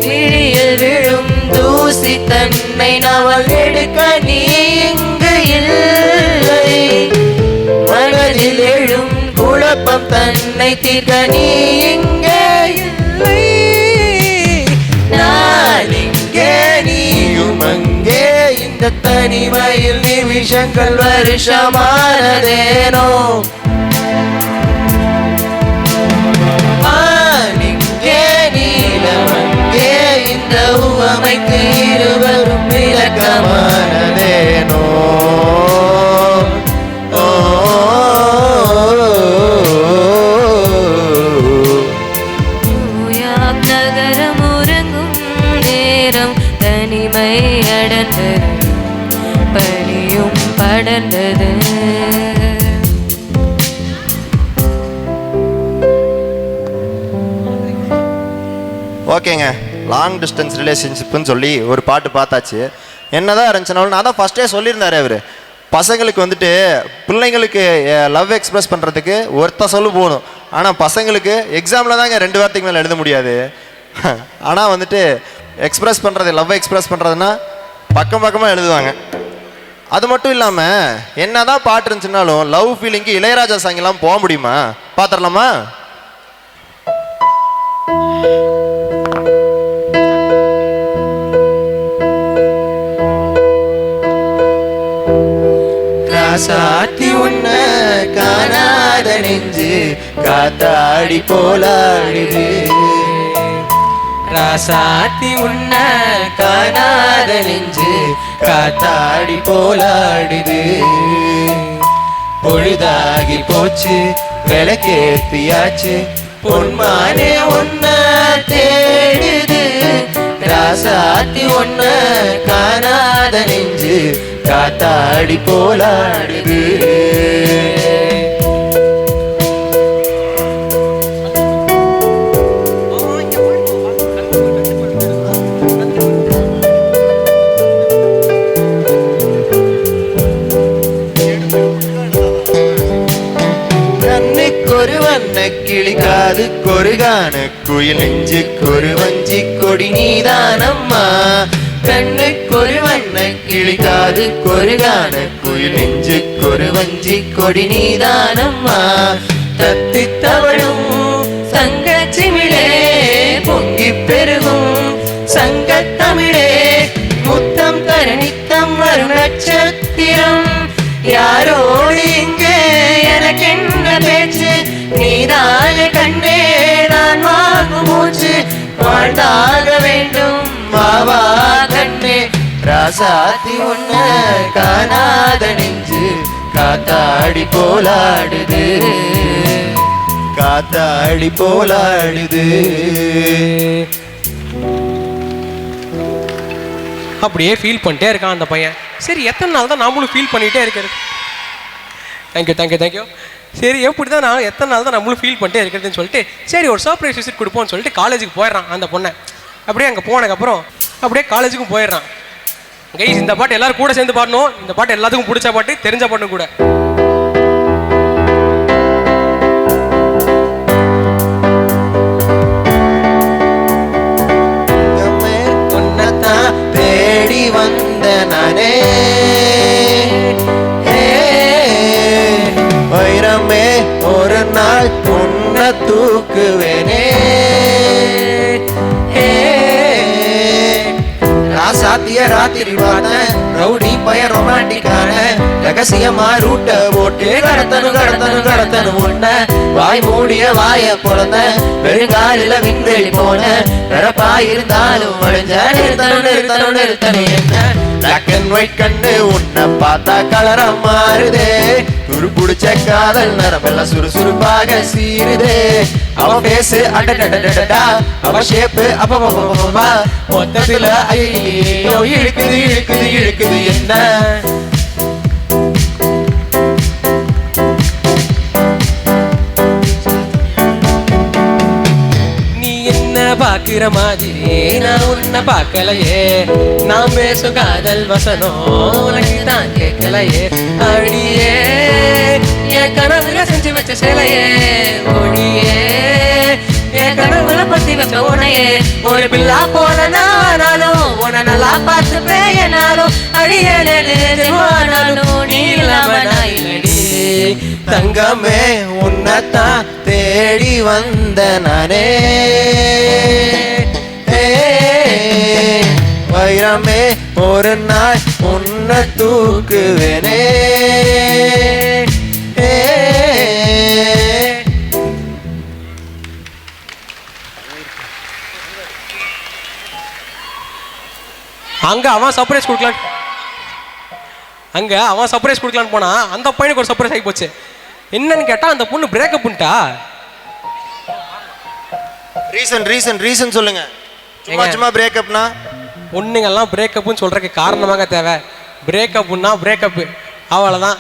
விழியில் விழும் தூசி தன்னை நவல் எடுக்க நீ இங்கு இல்லை. மனதில் எழும் குழப்பம் தன்னை தீர்க்க நீ இங்கே இல்லை. நான் இங்கே நீயும் அங்கே இந்த தனிமையில் நிமிஷங்கள் வருஷமானதேனோ. இங்கே நீலம் அங்கே இந்த உவமைக்கு இருவரும் விளக்கமானதேனோ. நியூயார்க் நகரம் உறங்கும் நேரம் தனிமை அடர்ந்தது, பனியும் படர்ந்தது. ஓகேங்க, லாங் டிஸ்டன்ஸ் ரிலேஷன்ஷிப்னு சொல்லி ஒரு பாட்டு பார்த்தாச்சு. என்னதான் இருந்துச்சுனாலும் நான் தான் ஃபஸ்ட்டே சொல்லியிருந்தாரு அவர், பசங்களுக்கு வந்துட்டு பிள்ளைங்களுக்கு லவ் எக்ஸ்பிரஸ் பண்ணுறதுக்கு ஒருத்த சொல்லு போகணும். ஆனால் பசங்களுக்கு எக்ஸாமில் தாங்க 2 வாரத்துக்கு மேலே எழுத முடியாது. ஆனால் வந்துட்டு எக்ஸ்பிரஸ் பண்ணுறது, லவ் எக்ஸ்பிரஸ் பண்ணுறதுன்னா பக்கம் பக்கமாக எழுதுவாங்க. அது மட்டும் இல்லாமல் என்னதான் பாட்டு இருந்துச்சுனாலும் லவ் ஃபீலிங்க்கு இளையராஜா சாங்கெல்லாம் போக முடியுமா? பார்த்துடலாமா? காசாத்தி உன்ன காணாத நெஞ்சு காத்தாடி போலாடுது. ராசாத்தி உன்ன காணாத நெஞ்சு காத்தாடி போலாடுது. பொழுதாகி போச்சு விளக்கேத்தியாச்சு பொன்மானே உன்ன தேடுது. ராசாத்தி உன்ன காணாத நெஞ்சு காத்தாடி போலாடுது. கண்ணுக்கொரு வண்ண கிளி காதுக்கொரு கான குயில் நெஞ்சுக்கொரு வஞ்சி கொடி நீதானம்மா. கண்ணுக்கொரு வண்ண கிளி காதுக்கொரு கான குயில் நெஞ்சுக்கொரு வஞ்சி கொடி நீதானம்மா. தத்தி தவழும் சங்கச்சிமிழே பொங்கி பெருகும் சங்கத்தமிழே முத்தம் தர நித்தம் வரும் நட்சத்திரம். யாரோடு இங்கே எனக்கென்ன பேச்சு நீதான கண்ணே நான் வாங்கும் மூச்சு. வாழ்ந்தாக வேண்டும் மாவா கண்ணே. ராசாத்தி உன்ன காணாத நெஞ்சு காத்தாடி போலாடுது காத்தாடி போலாடுது. அப்படியே ஃபீல் பண்ணிட்டே இருக்கான் அந்த பையன். சரி, எத்தனை நாள் தான் நாமளும் ஃபீல் பண்ணிகிட்டே இருக்கிறது? Thank you thank you thank you. சரி, எப்படி தான் நான் எத்தனை நாள் தான் நம்மளும் ஃபீல் பண்ணிட்டே இருக்கிறதுன்னு சொல்லிட்டு சரி ஒரு சர்ப்ரைஸ் விசிட் கொடுப்போம்னு சொல்லிட்டு காலேஜுக்கு போயிடுறான் அந்த பொண்ணை. அப்படியே அங்கே போனதுக்கப்புறம் அப்படியே காலேஜுக்கும் போயிடுறான். கைஸ், இந்த பாட்டு எல்லாரும் கூட சேர்ந்து பாடணும். இந்த பாட்டு எல்லாத்துக்கும் பிடிச்ச பாட்டு, தெரிஞ்ச பாட்டும் கூட. தேடி வந்த நானே வைரமே ஒரு நாள் உன்னை தூக்குவேனே. ராசாத்திய ராத்திரி பார்த்தேன் ரவுடி பய ரொமான்டிக்கான ரகசியமா ரூட்ட போட்டு கடத்தனு உன்ன வாய் மூடிய வாய பொழந்த வெறுங்காலில விண்வெளி போன பிறப்பா இருந்தாலும் வழிஞ்ச நிறுத்தணும் என்ன பிளாக் அண்ட் ஒயிட் கண்ணு உன்னை பார்த்தா கலரா மாறுதே துரு புடிச்ச காதல் நரம்பெல்லாம் சுறுசுறுப்பாக சீருதே அவ பேசு அடடடடடா அவ ஷேப்பு அப்பா மொத்தத்துல ஐயோ இழுக்குது என்ன பாக்குற மாதிரி நான் உன்னை பார்க்கலையே நான் பேசும் காதல் வசனம் உனக்கு தான் கேட்கலையே அடியே என் கனவுல செஞ்சு வச்ச சிலையே ஒளியே என் கனவுல பத்தி வச்ச உனையே ஒரு பில்லா போல நானாலும் உன நல்லா பார்த்து பேயனாலும் அடியானாலும் நீ இல்லாம நான் இல்லடி தங்கமே உன்னத்தான் தேடி வந்த நானே வைரமே ஒரு நாள் உன்னை தூக்குவேனே அங்க அவன் சர்ப்ரைஸ் கொடுக்கலான்னு போனா அந்த பையனுக்கு ஒரு சர்ப்ரைஸ் ஆகி போச்சு. என்னன்னு கேட்டா அந்த பொண்ணு பிரேக்கப் பண்ணிட்டா. ரீசன் சொல்லுங்க. சும்மா பிரேக்கப்னா பொண்ணுங்கெல்லாம் பிரேக்கப்னு சொல்றதுக்கு காரணமாக தேவை. பிரேக்கப்னா பிரேக்கப் அவ்வளோதான்.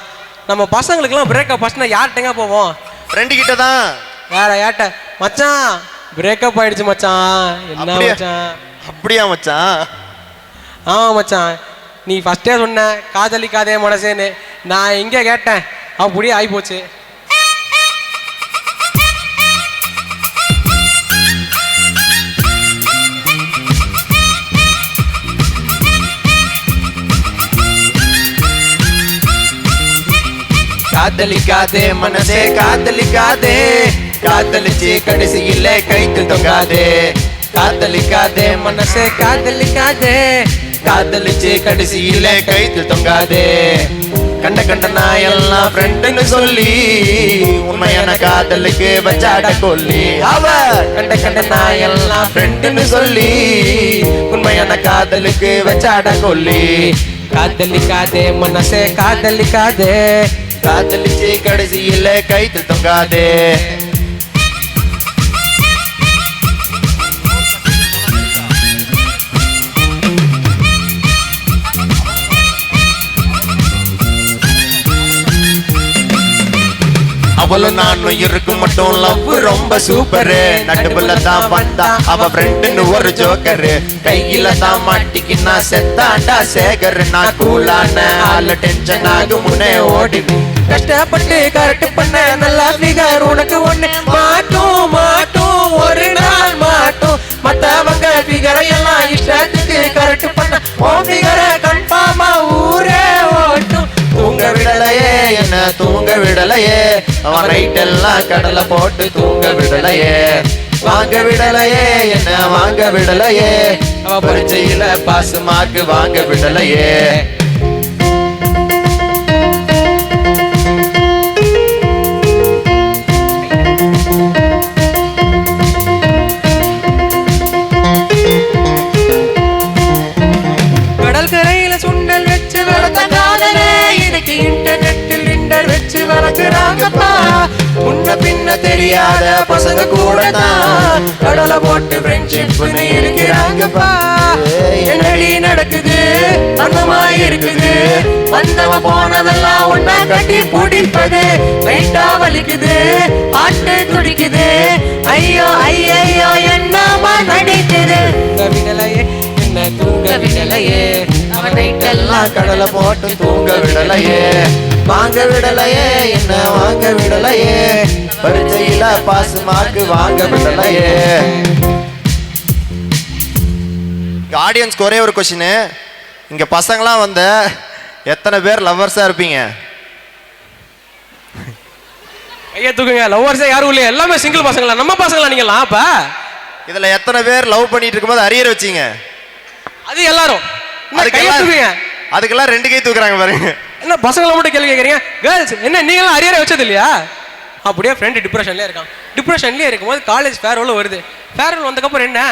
நம்ம பசங்களுக்குலாம் பிரேக்கப் ஃபர்ஸ்ட்னா யார்கிட்டங்க போவோம்? ஃப்ரெண்டு கிட்ட தான். வேற யார்கிட்ட? மச்சான் பிரேக்கப் ஆயிடுச்சு மச்சான். என்ன மச்சான்? அப்படியா மச்சான்? ஆமா மச்சான், நீ ஃபர்ஸ்டே சொன்ன காதலிக்காதே மனசேன்னு. நான் எங்கே கேட்டேன், அப்படியே ஆகிப்போச்சு. காதலிக்காதே மனசே காதலிக்காதே, காதலிச்சு கடைசியில கைக்கு தொங்காதே. காதலிக்காதே மனசே காதலிக்காதே, காதலிச்சு கடைசியில கைத்து தொங்காதே. கண்ட நாயெல்லாம் ஃப்ரெண்டுன்னு சொல்லி உண்மையான காதலுக்கு வச்சாட கொல்லி. அவ கண்ட நாயெல்லாம் ஃப்ரெண்டுன்னு சொல்லி உண்மையான காதலுக்கு வச்சாட கொல்லி. காதலிக்காதே மனசே காதலிக்காதே, காதலிச்சு கடைசியில கைத்து தொங்காதே. அவளும் நானும் இருக்கும் மட்டும் லவ் ரொம்ப சூப்பரு. நடுவுல தான் வந்தா அவ ஃப்ரெண்டுன்னு ஒரு ஜோக்கரு. கையில தான் மாட்டிக்கினா செத்தாண்டா சேகர். நான் கூலான ஆள டென்ஷன் ஆகும் முன்னே ஓடி கஷ்டப்பட்டு கரெக்ட் பண்ண நல்லா ஃபிகர் உனக்கு ஒண்ணு மாட்டும் ஒரு நாள் மாட்டும். மத்தவங்க ஃபிகரை எல்லாம் இஷ்டத்துக்கு கரெக்ட் பண்ண உன் ஃபிகரை கன்ஃபார்மா ஊரே ஓட்டும். தூங்க விடலையே என்ன தூங்க விடலையே, அவன் நைட் எல்லாம் கடலை போட்டு தூங்க விடலையே. வாங்க விடலையே என்ன வாங்க விடலையே, அவ பரீட்சையில பாஸ் மார்க் வாங்க விடலையே. கடல் கரையில சுண்டல் வச்சு வளர்த்த காதலே இன்னைக்கு இன்டர்நெட்டில் இன்டர் வச்சு வளர்க்குறாங்கப்பா. முன்ன பின்ன தெரியாத பசங்க கூட தான் கடலை போட்டு ஃப்ரெண்ட்ஷிப்னு இருக்கிறாங்கப்பா. என்னடி நடக்குது அந்தமா இருக்குது, வந்தவன் போனதெல்லாம் ஒன்னா கட்டி பிடிப்பது. லைட்டா வலிக்குது ஆட்டு துடிக்குது, ஐயோ ஐயோ என்னமா நடிக்குது. விடலையே என்ன தூங்க விடலையே, அவன் நைட் எல்லாம் கடலை போட்டு தூங்க விடலையே. வாங்க விடலையே என்ன வாங்க விடலையே, பரீட்சையில பாஸ் மார்க் வாங்க விடலையே. ஆடியன்ஸ்க்கு ஒரே ஒரு கொஸ்டின், இங்க பசங்களாம் வந்த எத்தனை பேர் லவ்வர்ஸா இருப்பீங்க? ஐயா தூக்குங்க. லவ்வர்ஸே யாரும் இல்லையா? எல்லாமே சிங்கிள் பசங்களா? நம்ம பசங்களா நீங்களாம்? அப்ப இதுல எத்தனை பேர் லவ் பண்ணிட்டு இருக்கும்போது அரியர் வச்சீங்க? அது எல்லாரும் கையை தூக்குங்க. அதுக்கெல்லாம் 2 கை தூக்குறாங்க பாருங்க. என்ன பசங்களை மட்டும் கேள்வி கேட்குறீங்க? கேர்ள்ஸ் என்ன நீங்களும் அரியரை வச்சது இல்லையா? அப்படியே ஃப்ரெண்டு டிப்ரெஷன்லேயே இருக்கான். டிப்ரெஷன்லேயே இருக்கும்போது காலேஜ் ஃபேர்வெல் வருது. ஃபேர்வெல் வந்ததுக்கப்புறம் என்ன,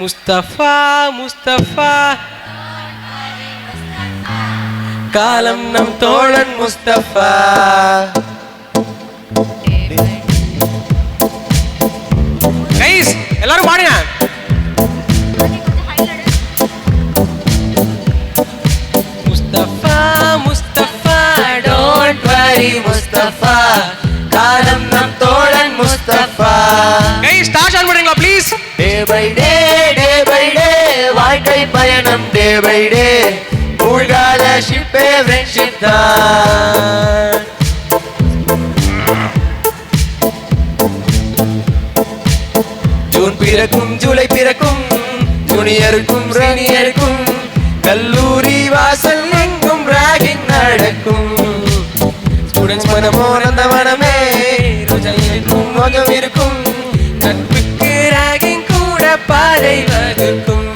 முஸ்தஃபா முஸ்தஃபா காலம் நம் தோழன் முஸ்தஃபா. கைஸ் எல்லாரும் பாடுங்க. முஸ்தஃபா முஸ்தஃபா டோன்ட் வரி முஸ்தஃபா காலம் நம் தோழன் முஸ்தஃபா. கைஸ் ஸ்டார்ட் ஆன் பண்ணுங்க ப்ளீஸ். டே பை டே வாழ்க்கை பயணம் டே பை டே மூழ்காத ஷிப்பே ஃப்ரெண்ட்ஷிப் தான். ஜூன் பிறக்கும் ஜூலை பிறக்கும் ஜூனியருக்கும் சீனியருக்கும் கல்லூரி வாசல் எங்கும் ராகிங் நடக்கும். ஸ்டூடெண்ட்ஸ் மனமோ நந்த மனமே ரோஜைக்கும் மோகம் இருக்கும். நட்புக்கு ராகிங் கூட பாதை வகுக்கும்.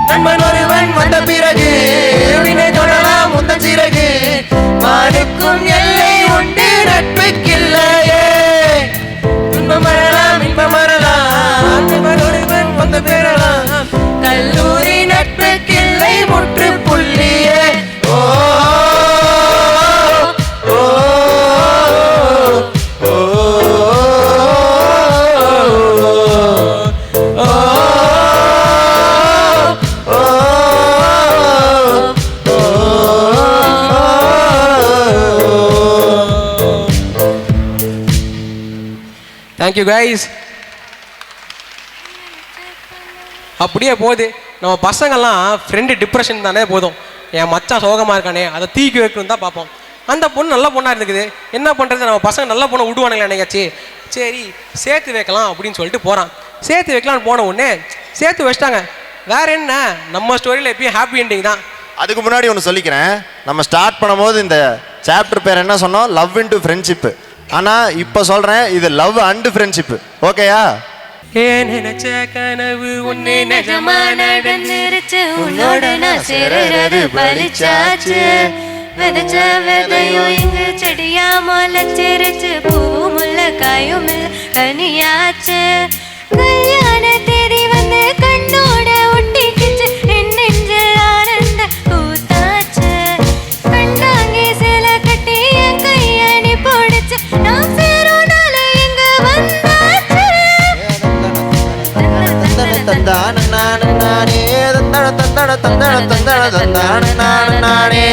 நண்பன் ஒருவன் வந்த பிறகு வினை தொடலாம் முந்தன் சிறகு. மானுக்கும் எல்லை உண்டு நட்புக்கில்லையே. துன்பம் வரலாம் இன்பம் வரலாம் நண்பன் ஒருவன் வந்து பெறலாம். கல்லூரி நட்புக்கில்லை முற்று புள்ளியே. ஓ ஓ ஓ தேங்க்யூ கைஸ். அப்படியே போகுது. நம்ம பசங்கள்லாம் ஃப்ரெண்டு டிப்ரெஷன் தானே போதும், என் மச்சான் சோகமாக இருக்கானே அதை தீக்கி வைக்கணும் தான் பார்ப்போம். அந்த பொண்ணு நல்ல பொண்ணாக இருக்குது, என்ன பண்ணுறது, நம்ம பசங்க நல்ல பொண்ணை விடுவானுங்களே நினைக்காச்சு. சரி சேர்த்து வைக்கலாம் அப்படின்னு சொல்லிட்டு போகிறான். சேர்த்து வைக்கலான்னு போன உடனே சேர்த்து வச்சிட்டாங்க. வேற என்ன, நம்ம ஸ்டோரியில் எப்பயும் ஹாப்பி எண்டிங் தான். அதுக்கு முன்னாடி ஒன்று சொல்லிக்கிறேன். நம்ம ஸ்டார்ட் பண்ணும்போது இந்த சாப்டர் பேர் என்ன சொன்னோம், லவ் இன்டு ஃப்ரெண்ட்ஷிப்பு. ஆனால் இப்போ சொல்கிறேன், இது லவ் அண்டு ஃப்ரெண்ட்ஷிப்பு. ஓகேயா? ஏன் நினைச்ச கனவு ஒன்னே நிஜமா நடந்துருச்சு, உன்னோட நான் சேருறது பலிச்சாச்சு. விதைச்ச விதையும் இங்கு செடியா முளைச்சிருச்சு. பூவும் முல்ல காயும் கனியாச்சு. கல்யாண தேதி வந்து கண்ணோட ஒட்டிக்கிச்சு. என் நெஞ்சில் ஆனந்த கூத்தாச்சு. கண்டாங்கி சில கட்டி என் கையணி போடுச்சு. நான் சேரும் நாள இங்க வந்தாச்சு. தந்தான நானே தந்தன தந்தன தந்தன தந்தன தந்தான நானே.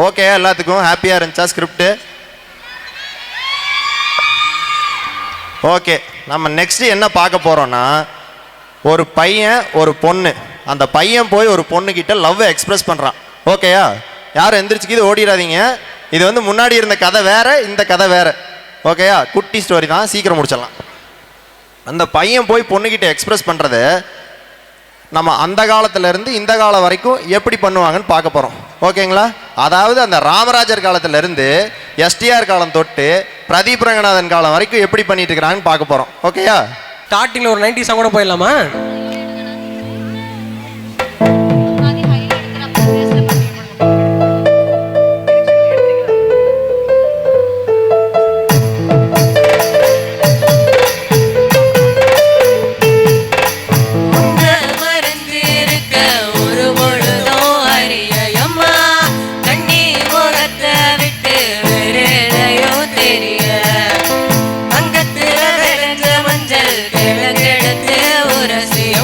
ஓகே, எல்லாத்துக்கும் ஹாப்பியாக இருந்துச்சா ஸ்கிரிப்ட்? ஓகே, நம்ம நெக்ஸ்ட் என்ன பார்க்க போகிறோன்னா, ஒரு பையன் ஒரு பொண்ணு, அந்த பையன் போய் ஒரு பொண்ணுக்கிட்ட லவ் எக்ஸ்பிரஸ் பண்ணுறான். ஓகேயா? யாரும் எந்திரிச்சுக்கிது ஓடிடாதீங்க. இது வந்து முன்னாடி இருந்த கதை வேற, இந்த கதை வேற. ஓகேயா? குட்டி ஸ்டோரி தான், சீக்கிரம் முடிச்சிடலாம். அந்த பையன் போய் பொண்ணுக்கிட்ட எக்ஸ்பிரஸ் பண்ணுறது நம்ம அந்த காலத்திலேருந்து இந்த காலம் வரைக்கும் எப்படி பண்ணுவாங்கன்னு பார்க்க போகிறோம். ஓகேங்களா? அதாவது அந்த ராமராஜர் காலத்திலேருந்து எஸ்டிஆர் காலம் தொட்டு பிரதீப் ரங்கநாதன் காலம் வரைக்கும் எப்படி பண்ணிட்டு இருக்கிறாங்கன்னு பார்க்க போகிறோம். ஓகேயா? ஸ்டார்டிங்கில் ஒரு 90s கூட போயிடலாமா? மஞ்சள் கிழக்கிடத்து உரசிய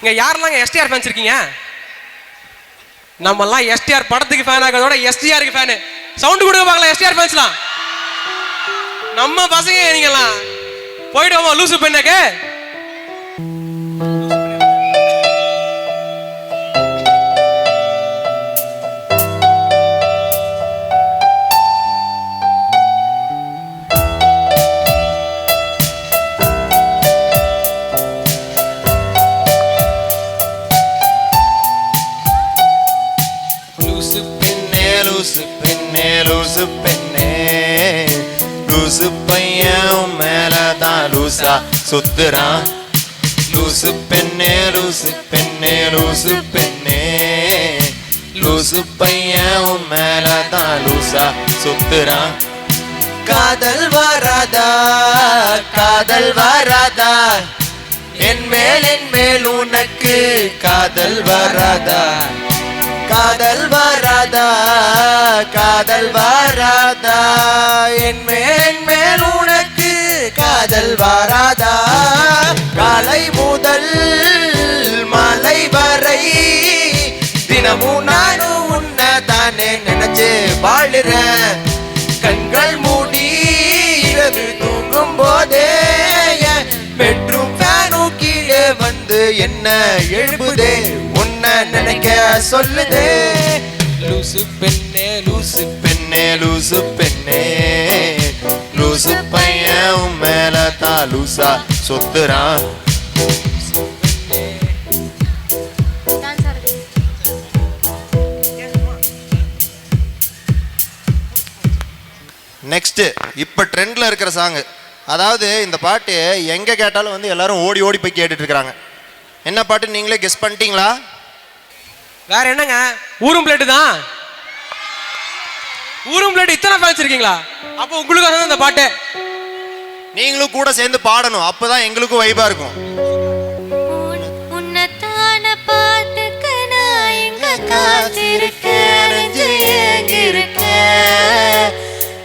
இங்க யாரெல்லாம் எஸ்டிஆர் ஃபேன்ஸ் இருக்கீங்க? நம்மெல்லாம் எஸ்டிஆர் படத்துக்கு ஃபேன் ஆகிறதோட எஸ்டிஆருக்கு ஃபேனு. சவுண்டு கொடுக்க பார்க்கலாம் எஸ்டிஆர் ஃபேன்ஸ்லாம். நம்ம பசங்க நீங்கெல்லாம் போயிடுவோமா லூசு பெண்ணுக்கு? லூசு பையன் மேலதான் லூசா சுத்துறான். லூசு பெண்ணே லூசு பெண்ணே லூசு பெண்ணே லூசு பையன் மேலதான் லூசா சுத்துறான். காதல் வராதா காதல் வராதா என் மேல் உனக்கு காதல் வராதா காதல் வராதா காதல் வராதா என் மேல் உனக்கு காதல் வராதா. காலை முதல் மாலை வரை தினமும் நானும் உன்னை தானே நினைச்சு வாழுறேன். கண்கள் மூடி இரவு தூங்கும் போதே பெட்ரூம் ஃபேனும் கீழே வந்து என்ன எழுப்புதே உன்னை நினைக்க சொல்லுதே. லூசு பெண்ணே லூசு பெண்ணே லூசு பெண்ணே லூசு பையன் மேல தான் லூசா சொத்துறான். நெக்ஸ்ட் இப்ப ட்ரெண்ட்ல இருக்கிற சாங். அதாவது இந்த பாட்டு எங்க கேட்டாலும் வந்து எல்லாரும் ஓடி ஓடி போய் கேட்டுட்டு இருக்காங்க. என்ன பாட்டு நீங்களே கெஸ் பண்ணிட்டீங்களா? வேற என்னங்க, ஊரும் பிளேட்டு தான். ஊரும் பிளேட்டு இத்தனை ஃபேன்ஸ் இருக்கீங்களா? அப்போ உங்களுக்கு அந்த பாட்டு நீங்களும் கூட சேர்ந்து பாடணும், அப்பதான் எங்களுக்கும் வைபா இருக்கும். உன்னத்தான பாட்டுக்கு நான் எங்க காத்திருக்கேன்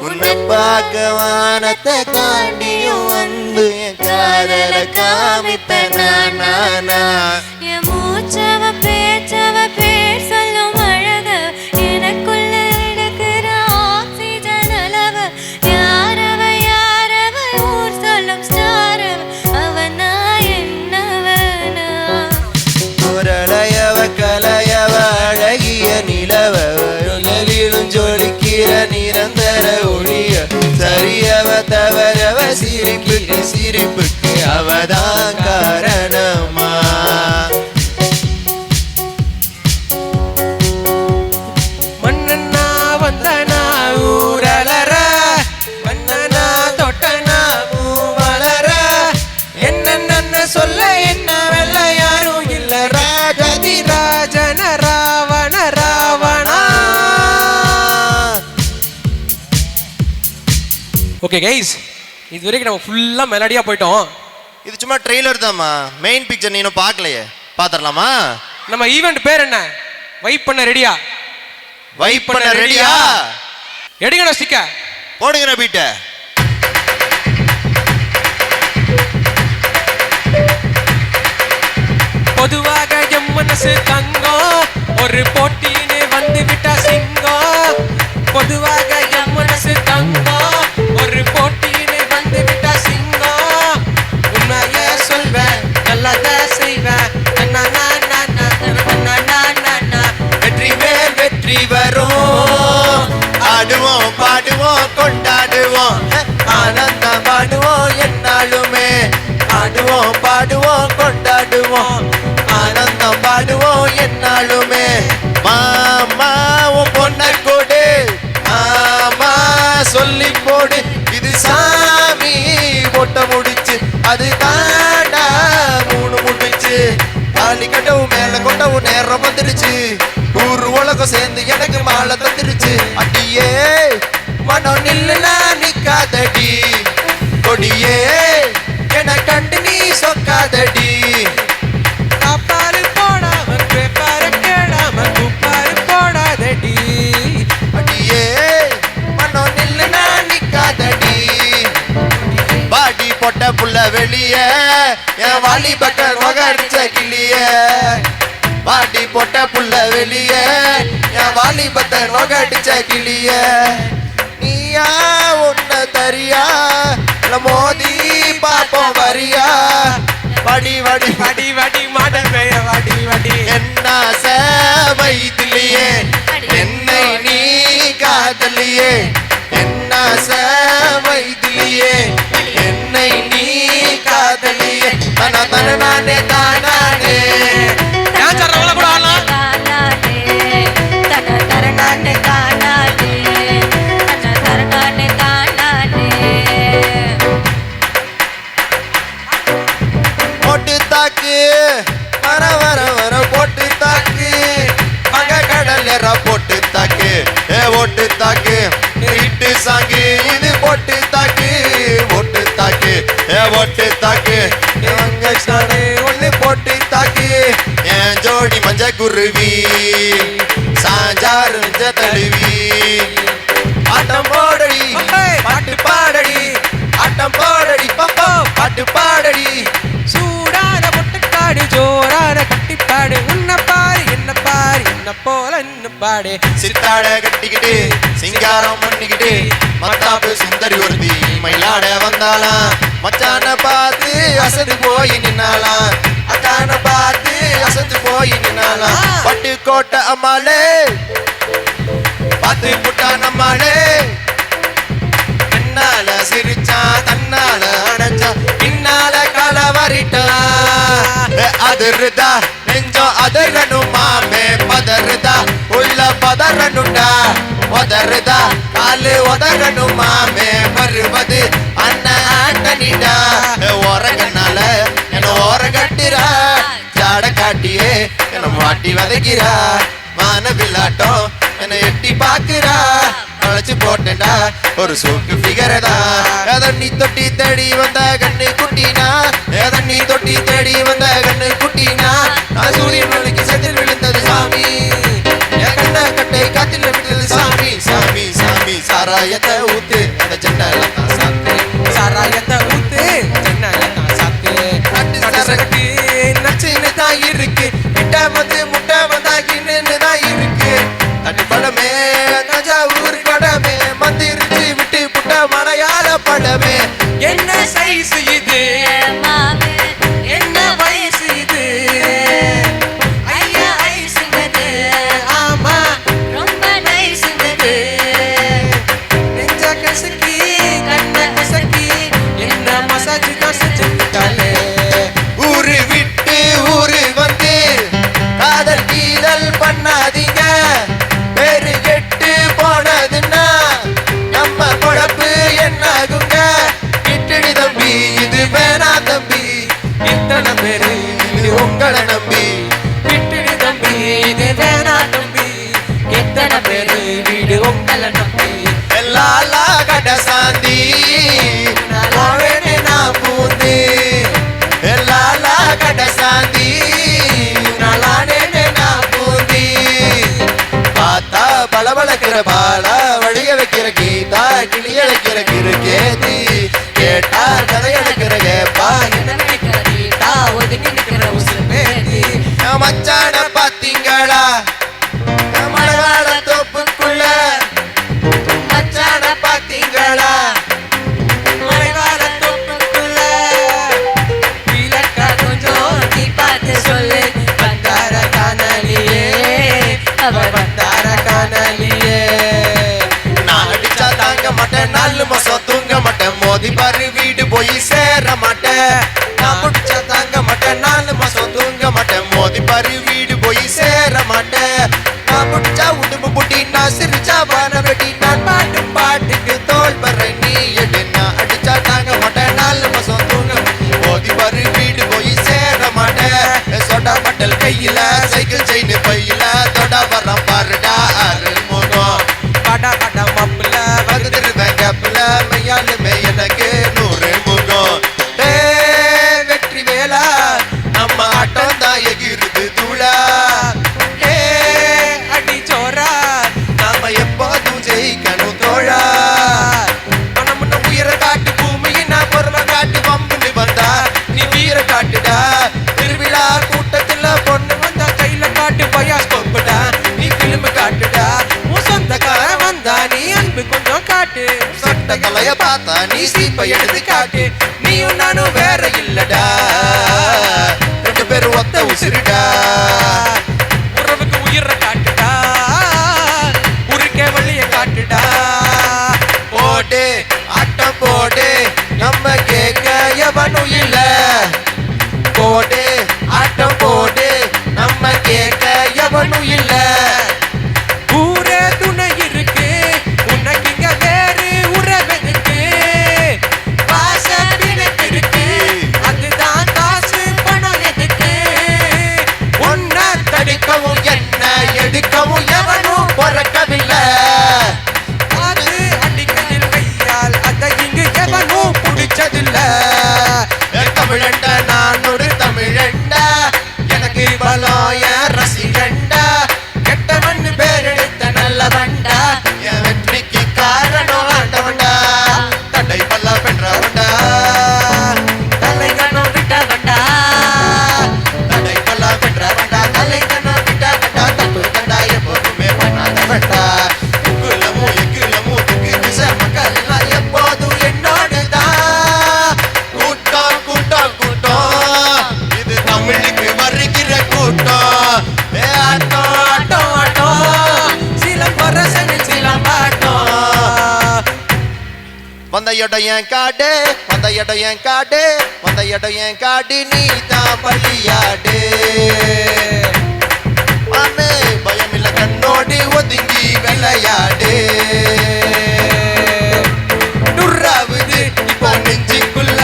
உன்னை பார்க்க வானத்தை தாண்டியும் வந்து என் காதல காமிப்பேன் நானா. என் மூச்சவ பேச்சவ பேர் சொல்லும் அழக எனக்குள்ள எடுக்கிற ஆக்சிஜன் அளவ. யாரவ ஊர் சொல்லும் ஸ்டாரவ அவனா என்னவனா. குரலையவ கலையவ அழகிய நிலவ உலகிலும் ஜொலிக்கிற நிரந்தர ஒளிய. சரியவ தவறவ சிரிப்புக்கு சிரிப்புக்கு அவதான் காரணமா. மன்னனா வந்தனா ஊரலர மன்னனா தொட்டனா மூவலர. என்ன சொல்ல என்ன வெல்ல யாரும் இல்ல. ராஜதி ராஜன ராவண ராவணா. ஓகே கைஸ், இது வரைக்கும் நம்ம ஃபுல்லா மெலடியா போயிட்டோம். இது சும்மா ட்ரெய்லர் தான்மா, மெயின் பிக்சர் நீ இன்னும் பார்க்கலையே. பாத்துடலாமா? நம்ம ஈவெண்ட் பேர் என்ன? வைப் பண்ண ரெடியா? வைப் பண்ண ரெடியா? எடுங்கடா ஸ்டிக்க, போடுங்கடா பீட்ட. பொதுவாக எம் மனசு தங்கம், ஒரு போட்டின்னு வந்து விட்டா சிங்கம். பொதுவாக எம் மனசு தங்கம், ஒரு போட்டின்னு வந்து விட்டா சிங்கம். உண்மைய சொல்வேன், நல்லத செய்வேன். வெற்றி மேல் வெற்றி வரும். ஆடுவோம் பாடுவோம் கொண்டாடுவோம், ஆனந்தம் பாடுவோம் என்னாலுமே. ஆடுவோம் பாடுவோம் கொண்டாடுவோம், ஆனந்தம் பாடுவோம் என்ன கிளியே என் வாலி பக்கம் நோகடிச்ச கிளியே பாட்டி பொட்ட புள்ள வெளியே என் வாலி பத்த நோகடிச்ச கிளியே நீயா உன்ன தரியா மோதி பாப்போம் வரியா வடி வடி வடி வடி மாடப்பேய வடி வடி என்ன சேவைத்திலேயே என்னை நீ காதலியே என்ன சேவைத்திலேயே என்னை நீ காதலியே தன தன நானே தானானே டான்ஸ் ஆடுறவங்கள கூட ஆடலாம் தானானே தன தரனானே தானானே தன தரனானே தானானே போட்டு தாக்கு வர வர வர போட்டு தாக்கு மக கடலற போட்டு தாக்கு ஓட்டு தாக்கு இட்டு சாங்கு இது போட்டு தாக்கு ஓட்டு தாக்கு ஓட்டு தாக்கு ஒண்ணு போட்டு தாக்கு என் ஜோடி மஞ்ச குருவி சாஞ்சாறு மஞ்ச தழுவி ஆட்டம் போடடி பாட்டு பாடடி ஆட்டம் போடடி பாப்பா பாட்டு பாடடி சூடான பொட்டுக்காடு ஜோரான கட்டிப்பாடு உன்ன பாரு என்ன போல இன்னும் பாடு சித்தாட கட்டிக்கிட்டு சிங்காரம் பண்ணிக்கிட்டு மத்தாப்பு சுந்தரி ஒருத்தி மயிலாட வந்தாலாம் மச்சான பார்த்து அசந்து போய் நின்னாலாம் அத்தான பார்த்து அசந்து போய் நின்னாலாம் பட்டு கோட்டை அம்மாளே பார்த்து புட்டா நம்மாளே என்னால சிரிச்சா தன்னால அணைச்சா பின்னால கலவரிட்டா அதிர்தா நெஞ்சம் அதரணும் மாமே பதறுதா உள்ள பதறனுண்டா உதறுதா காலு உதறணும் மாமே வருவது அண்ணன் ஆண்டனிடா ஓரங்கனால என்ன ஓர கட்டுறா ஜாட காட்டியே என்ன மாட்டி வதைக்கிறா மான விளாட்டம் என்ன எட்டி பாக்குறா அழைச்சு போட்டேன்டா ஒரு சூக்கு ஃபிகரதா நீ தொட்டி தேடி வந்த கண்ணு குட்டினா நீ தொட்டி தேடி வந்த கண்ணு குட்டினா நான் சூரியன் மலைக்கு செதில் விழுந்தது சாமி என் கண்ண கட்டை காத்தில் விழுந்தது சாமி சாமி சாமி சாராயத்தை ஊத்து அந்த ஜன்னல தான் சாத்து சாராயத்தை ஊத்து ஜன்னல தான் சாத்து நட்டு சரக்கு நச்சுன்னு தான் இருக்கு கிட்ட வந்து முட்டை வந்தாகின்னு தான் இருக்கு தண்ணி பழமே கஜா ஊர் கடமே மந்திரிச்சு விட்டு புட்ட மலையாள படமே என்ன சைஸ் இது மாமே என்ன வயசு இது ஐயா ஐசுங்கது ஆமா ரொம்ப நைசுங்கது நெஞ்ச கசக்கி கண்ண கசக்கி என்ன மசாஜ் தான் செஞ்சுட்டாலே ஊரு விட்டு ஊரு வந்து காதல் கீதல் பண்ணாதீங்க பேரு கெட்டு போனதுன்னா நம்ம பொழப்பு என்னாகுங்க கிட்டடி தம்பி இது வேணா தம்பி இத்தனை பேரு இது உங்களை நம்பி விட்டுடு தம்பி இது வேணா தம்பி எத்தனை பேரு வீடு உங்களை நம்பி எல்லாலா கட சாந்தி நான் பூந்து எல்லாலா கட சாந்தி நான் பூந்தி பார்த்தா பளபளக்கிற பாலா வழிய வைக்கிற கீதா கிளிய வைக்கிற கிரு கேதி கேட்டா கதையடைக்கிற கேப்பா என்ன நினைக்கிற நீட்டா ஒதுங்கி நிக்கிற உசுறு பேத்தி மச்சான பாத்தீங்களா மலைவாழ தோப்புக்குள்ள மச்சான பாத்தீங்களா மலைவாழ தோப்புக்குள்ள விளக்கா கொஞ்சம் நீ பார்த்து சொல்லு வந்தார காணலியே அவள் வந்தார காணலியே நான் அடிச்சா தாங்க மாட்டேன் 4 மாசம் தூங்க மாட்டேன் மோதி பாரு வீடு போய் சேர மாட்டேன் நான் முடிச்சா தாங்க மாட்டேன் 4 மாசம் தூங்க மாட்டேன் மோதி பாரு வீடு போய் சேர மாட்டேன் நான் முடிச்சா உடும்பு புட்டி நான் சிரிச்சா வான வெட்டி நான் பாட்டு பாட்டுக்கு தோல் பற நீ எடு நான் அடிச்சா தாங்க மாட்டேன் 4 மாசம் தூங்க மோதி பாரு வீடு போய் சேர மாட்டேன் சோடா பட்டல் கையில சைக்கிள் செயின் பையில தொட வரம் பாருடா அரு முகம் கடா கடா மப்புல வந்துருவேன் கேப்ல மையாலுமே எனக்கு 100 முகம் வெற்றி நீ சீப்பை எடுத்து காட்டு, நீயும் நானும் வேற இல்லடா, ரெண்டு பேரும் ஒத்த உசிருடா. உறவுக்கு உயிரை காட்டுடா, ஊருக்கே வழியை காட்டுடா. போடு ஆட்டம் போடு, நம்ம கேட்க எவனும் இல்ல. போடு ஆட்டம் போடு, நம்ம கேட்க எவனும் இல்ல. ஊரே துணை இருக்கு, உனக்கு இங்க வேறு உறவெதுக்கு? பாசம் பிணைப்பு இருக்கு, அதுதான் காசு பணம் எதுக்கு? உன்னை தடுக்கவும் என்ன எடுக்கவும் எவனும் பிறக்கவில்லை. அது அடிக்கையில் கையால் அதை இங்கு எவனும் பிடிச்சதில்ல. தமிழண்ட நான் ஒரு தமிழண்டா, எனக்கு பலம் என் ரசிகண்டா, கெட்டவன் பேர் எடுத்த நல்லவண்டா, என் வெற்றிக்கு காரணம் ஆண்டவண்டா, தடை பல்ல பெற்றவண்டா, தலைகணம் விட்டவண்டா, தடை பல்ல பெற்றவண்டா, தலைகணம் விட்டவண்டா, தப்பு கண்டா எப்போதுமே பண்ணாதவண்டா. குலமும் எக்குலமும் திக்கு திசை மக்கள் எல்லாம் எப்போதும் என்னோடுதான். கூட்டம் கூட்டம் கூட்டம், இது தமிழுக்கு வருகிற கூட்டம். ஆட்டம் ஆட்டம் ஆட்டம், சிலம்பரசனின் சிலம்பாட்டம். வந்த இடம் என் காடு, வந்த இடம் என் காடு, வந்த இடம் என் காடு, நீ தான் பலியாடு. மாமே பயமில்ல கண்ணோடு ஒதுங்கி விளையாடு. நுறாவுது இப்போ நெஞ்சுக்குள்ள,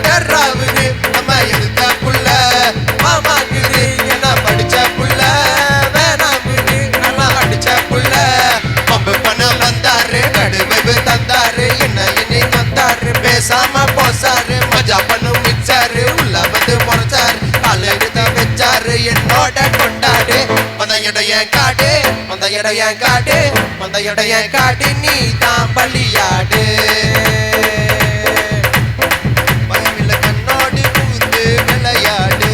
டர்ராவுது நம்ம எதுக்காக்குள்ள. மாமாக்குது என்ன படிச்ச புள்ள, வேணாமுது நம்ம அடிச்ச புள்ள. பம்பு பணம் வந்தாரு, நடுவைவு தந்தாரு, என்ன என்னை வந்தாரு, பேசாம போசாரு, மஜா பண்ணு மிச்சாரு, உள்ள வந்து முறைச்சாரு, கால எடுத்த வச்சாரு, என்னோட கொண்டாடு. வந்த இடம் என் காடு, வந்த இடம் என் காடு, வந்த இடம் என் காடு, நீ தான் பலியாடு. பயமில்ல கண்ணோடு பூந்து விளையாடு.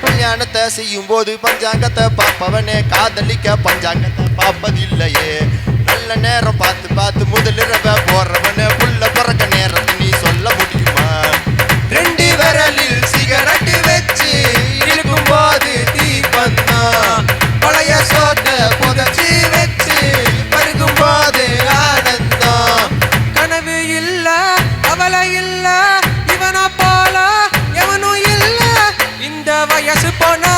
கல்யாணத்தை செய்யும் போது பஞ்சாங்கத்தை பார்ப்பவனே, காதலிக்க பஞ்சாங்கத்தை பார்ப்பதில்லையே. நல்ல நேரம் பார்த்து பார்த்து முதலிரவ போறவனே, புள்ள பிறக்க நேரத்தை நீ சொல்ல முடியுமா? ரெண்டு விரலில் சிகரெட்டு வச்சு இருக்கும் போது தீ பண்ணா, பழைய சோத்தை புதைச்சி வச்சு பருகும் போது ஆனந்தம். கனவு இல்ல, அவளை இல்ல, இவனா போல எவனும் இல்ல. இந்த வயசு போனா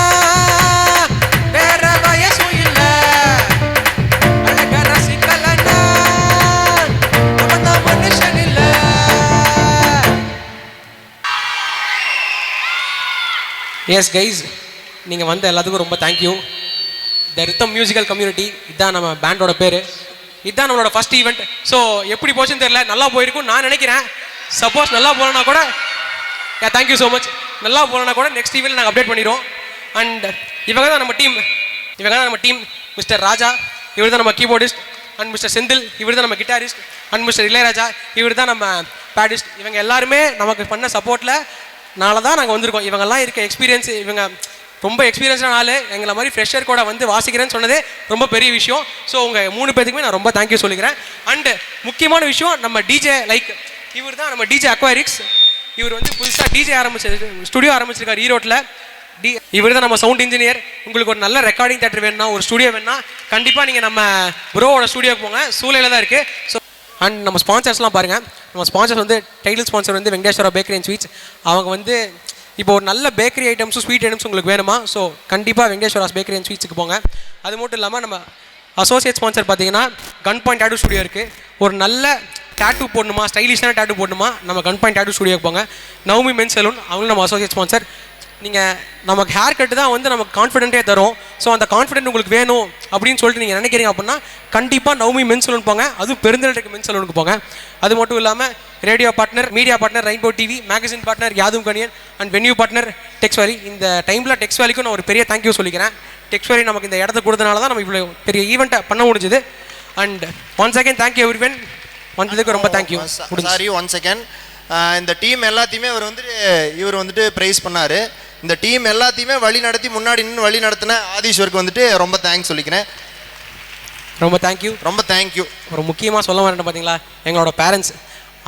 வேற வயசும் இல்ல. அழக ரசிக்கலன்னா அவன் தான் மனுஷன் இல்ல. எஸ் கைஸ், நீங்கள் வந்த எல்லாத்துக்கும் ரொம்ப தேங்க்யூ. த ரித்தம் மியூசிக்கல் கம்யூனிட்டி, இதுதான் நம்ம பேண்டோட பேர். இதுதான் நம்மளோட ஃபர்ஸ்ட் ஈவெண்ட். ஸோ எப்படி போச்சுன்னு தெரியல, நல்லா போயிருக்கும் நான் நினைக்கிறேன். சப்போஸ் நல்லா போகலன்னா கூட தேங்க்யூ ஸோ மச். நல்லா போகலன்னா கூட நெக்ஸ்ட் ஈவெண்ட் நாங்கள் அப்டேட் பண்ணிடுவோம். அண்ட் இவங்க தான் நம்ம டீம். மிஸ்டர் ராஜா இவர் தான் நம்ம கீபோர்டிஸ்ட், அண்ட் மிஸ்டர் செந்தில் இவர் தான் நம்ம கிட்டாரிஸ்ட், அண்ட் மிஸ்டர் இளையராஜா இவர் தான் நம்ம பேடிஸ்ட். இவங்க எல்லாருமே நமக்கு பண்ண சப்போர்ட்டில் தான் நாங்கள் வந்திருக்கோம். இவங்கெல்லாம் இருக்க எக்ஸ்பீரியன்ஸ், இவங்க ரொம்ப எக்ஸ்பீரியன்ஸான ஆள். எங்களை மாதிரி ஃப்ரெஷர் கூட வந்து வாசிக்கிறேன்னு சொன்னதே ரொம்ப பெரிய விஷயம். ஸோ உங்கள் 3 பேத்துக்குமே நான் ரொம்ப தேங்க்யூ சொல்லிக்கிறேன். அண்டு முக்கியமான விஷயம், நம்ம டிஜே இவர் தான் நம்ம டிஜே அக்வாரிக்ஸ். இவர் வந்து புதுசாக டிஜே ஸ்டுடியோ ஆரம்பிச்சிருக்காரு ஈரோட்டில். இவர் தான் நம்ம சவுண்ட் இன்ஜினியர். உங்களுக்கு ஒரு நல்ல ரெக்கார்டிங் தேட்டர் வேணும்னா, ஒரு ஸ்டுடியோ வேணும்னா கண்டிப்பாக நீங்கள் நம்ம ப்ரோவோட ஸ்டுடியோக்கு போங்க, சூளையில் தான் இருக்குது. ஸோ அண்ட் நம்ம ஸ்பான்சர்ஸ்லாம் பாருங்கள். நம்ம ஸ்பான்சர்ஸ் வந்து டைட்டில் ஸ்பான்சர் வந்து வெங்கடேஸ்வரா பேக்கரி அண்ட் ஸ்வீட்ஸ். அவங்க வந்து இப்போ ஒரு நல்ல பேக்கரி ஐட்டம்ஸும் ஸ்வீட் ஐட்டம்ஸ் உங்களுக்கு வேணுமா, ஸோ கண்டிப்பாக வெங்கடேஸ்வராஸ் பேக்கரி அண்ட் ஸ்வீட்ஸுக்கு போங்க. அது மட்டும் இல்லாமல் நம்ம அசோசியேட் ஸ்பான்சர் பார்த்தீங்கன்னா கன் பாயிண்ட் டேட்டூ ஸ்டுடியோ இருக்குது. ஒரு நல்ல டேட்டூ போடணுமா, ஸ்டைலிஷான டேட்டூ போடணுமா, நம்ம கன் பாயிண்ட் டேட்டூ ஸ்டுடியோக்கு போங்க. நவமி மென்ஸ் சலூன், அவங்களும் நம்ம அசோசியேட் ஸ்பான்சர். நீங்கள் நமக்கு ஹேர் கட்டு தான் வந்து நமக்கு கான்ஃபிடென்ட்டே தரும். ஸோ அந்த கான்ஃபிடென்ட் உங்களுக்கு வேணும் அப்படின்னு சொல்லிட்டு நீங்கள் நினைக்கிறீங்க அப்படின்னா கண்டிப்பாாக நவமி மென்ஸ் சலூன் போங்க. அதுவும் பெருந்தலுக்கு மென்ஸ் சலூனுக்கு போங்க. அது மட்டும் இல்லாமல் radio partner, media partner rainbow TV, magazine partner யாதும் கணியன், அண்ட் வென்யூ பார்ட்னர் டெக்ஸ் வேலி. இந்த டைமில் டெக்ஸ் வேலிக்கும் நான் ஒரு பெரிய தேங்க்யூ சொல்லிக்கிறேன். டெக்ஸ் வேலி நமக்கு இந்த இடத்த கொடுத்தனால தான் நம்ம இவ்வளோ பெரிய ஈவெண்ட்டை பண்ண முடிஞ்சுது. And once again thank you everyone, வந்ததுக்கு ரொம்ப தேங்க்யூ. Sorry, one second. இந்த டீம் எல்லாத்தையுமே இவர் வந்துட்டு ப்ரைஸ் பண்ணார். இந்த டீம் எல்லாத்தையுமே வழி நடத்தி முன்னாடி நின்று வழி நடத்தின ஆதீஸ்வருக்கு வந்துட்டு ரொம்ப தேங்க்ஸ் சொல்லிக்கிறேன். ரொம்ப தேங்க்யூ. ரொம்ப தேங்க்யூ. ஒரு முக்கியமாக சொல்ல வரேன் பார்த்தீங்களா, எங்களோட பேரண்ட்ஸ்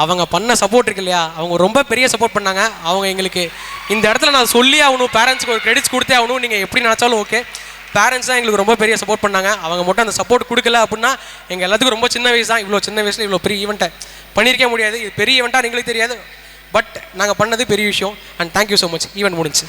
அவங்க பண்ண சப்போர்ட் இருக்கு இல்லையா, அவங்க ரொம்ப பெரிய சப்போர்ட் பண்ணாங்க. அவங்க எங்களுக்கு இந்த இடத்துல நான் சொல்லி ஆகணும், பேரண்ட்ஸுக்கு ஒரு கிரெடிட்ஸ் கொடுத்தே ஆகணும். நீங்கள் எப்படி நினச்சாலும் ஓகே, பேரண்ட்ஸ் தான் எங்களுக்கு ரொம்ப பெரிய சப்போர்ட் பண்ணாங்க. அவங்க மட்டும் அந்த சப்போர்ட் கொடுக்கல அப்படின்னா எங்கள் எல்லாத்துக்கும் ரொம்ப சின்ன வயசு தான். இவ்வளோ சின்ன வயசில் இவ்வளோ பெரிய ஈவெண்ட்டை பண்ணியிருக்க முடியாது. இது பெரிய ஈவெண்ட்டாக எங்களுக்கு தெரியாது, பட் நாங்கள் பண்ணது பெரிய விஷயம். And thank you so much. Event முடிஞ்சு.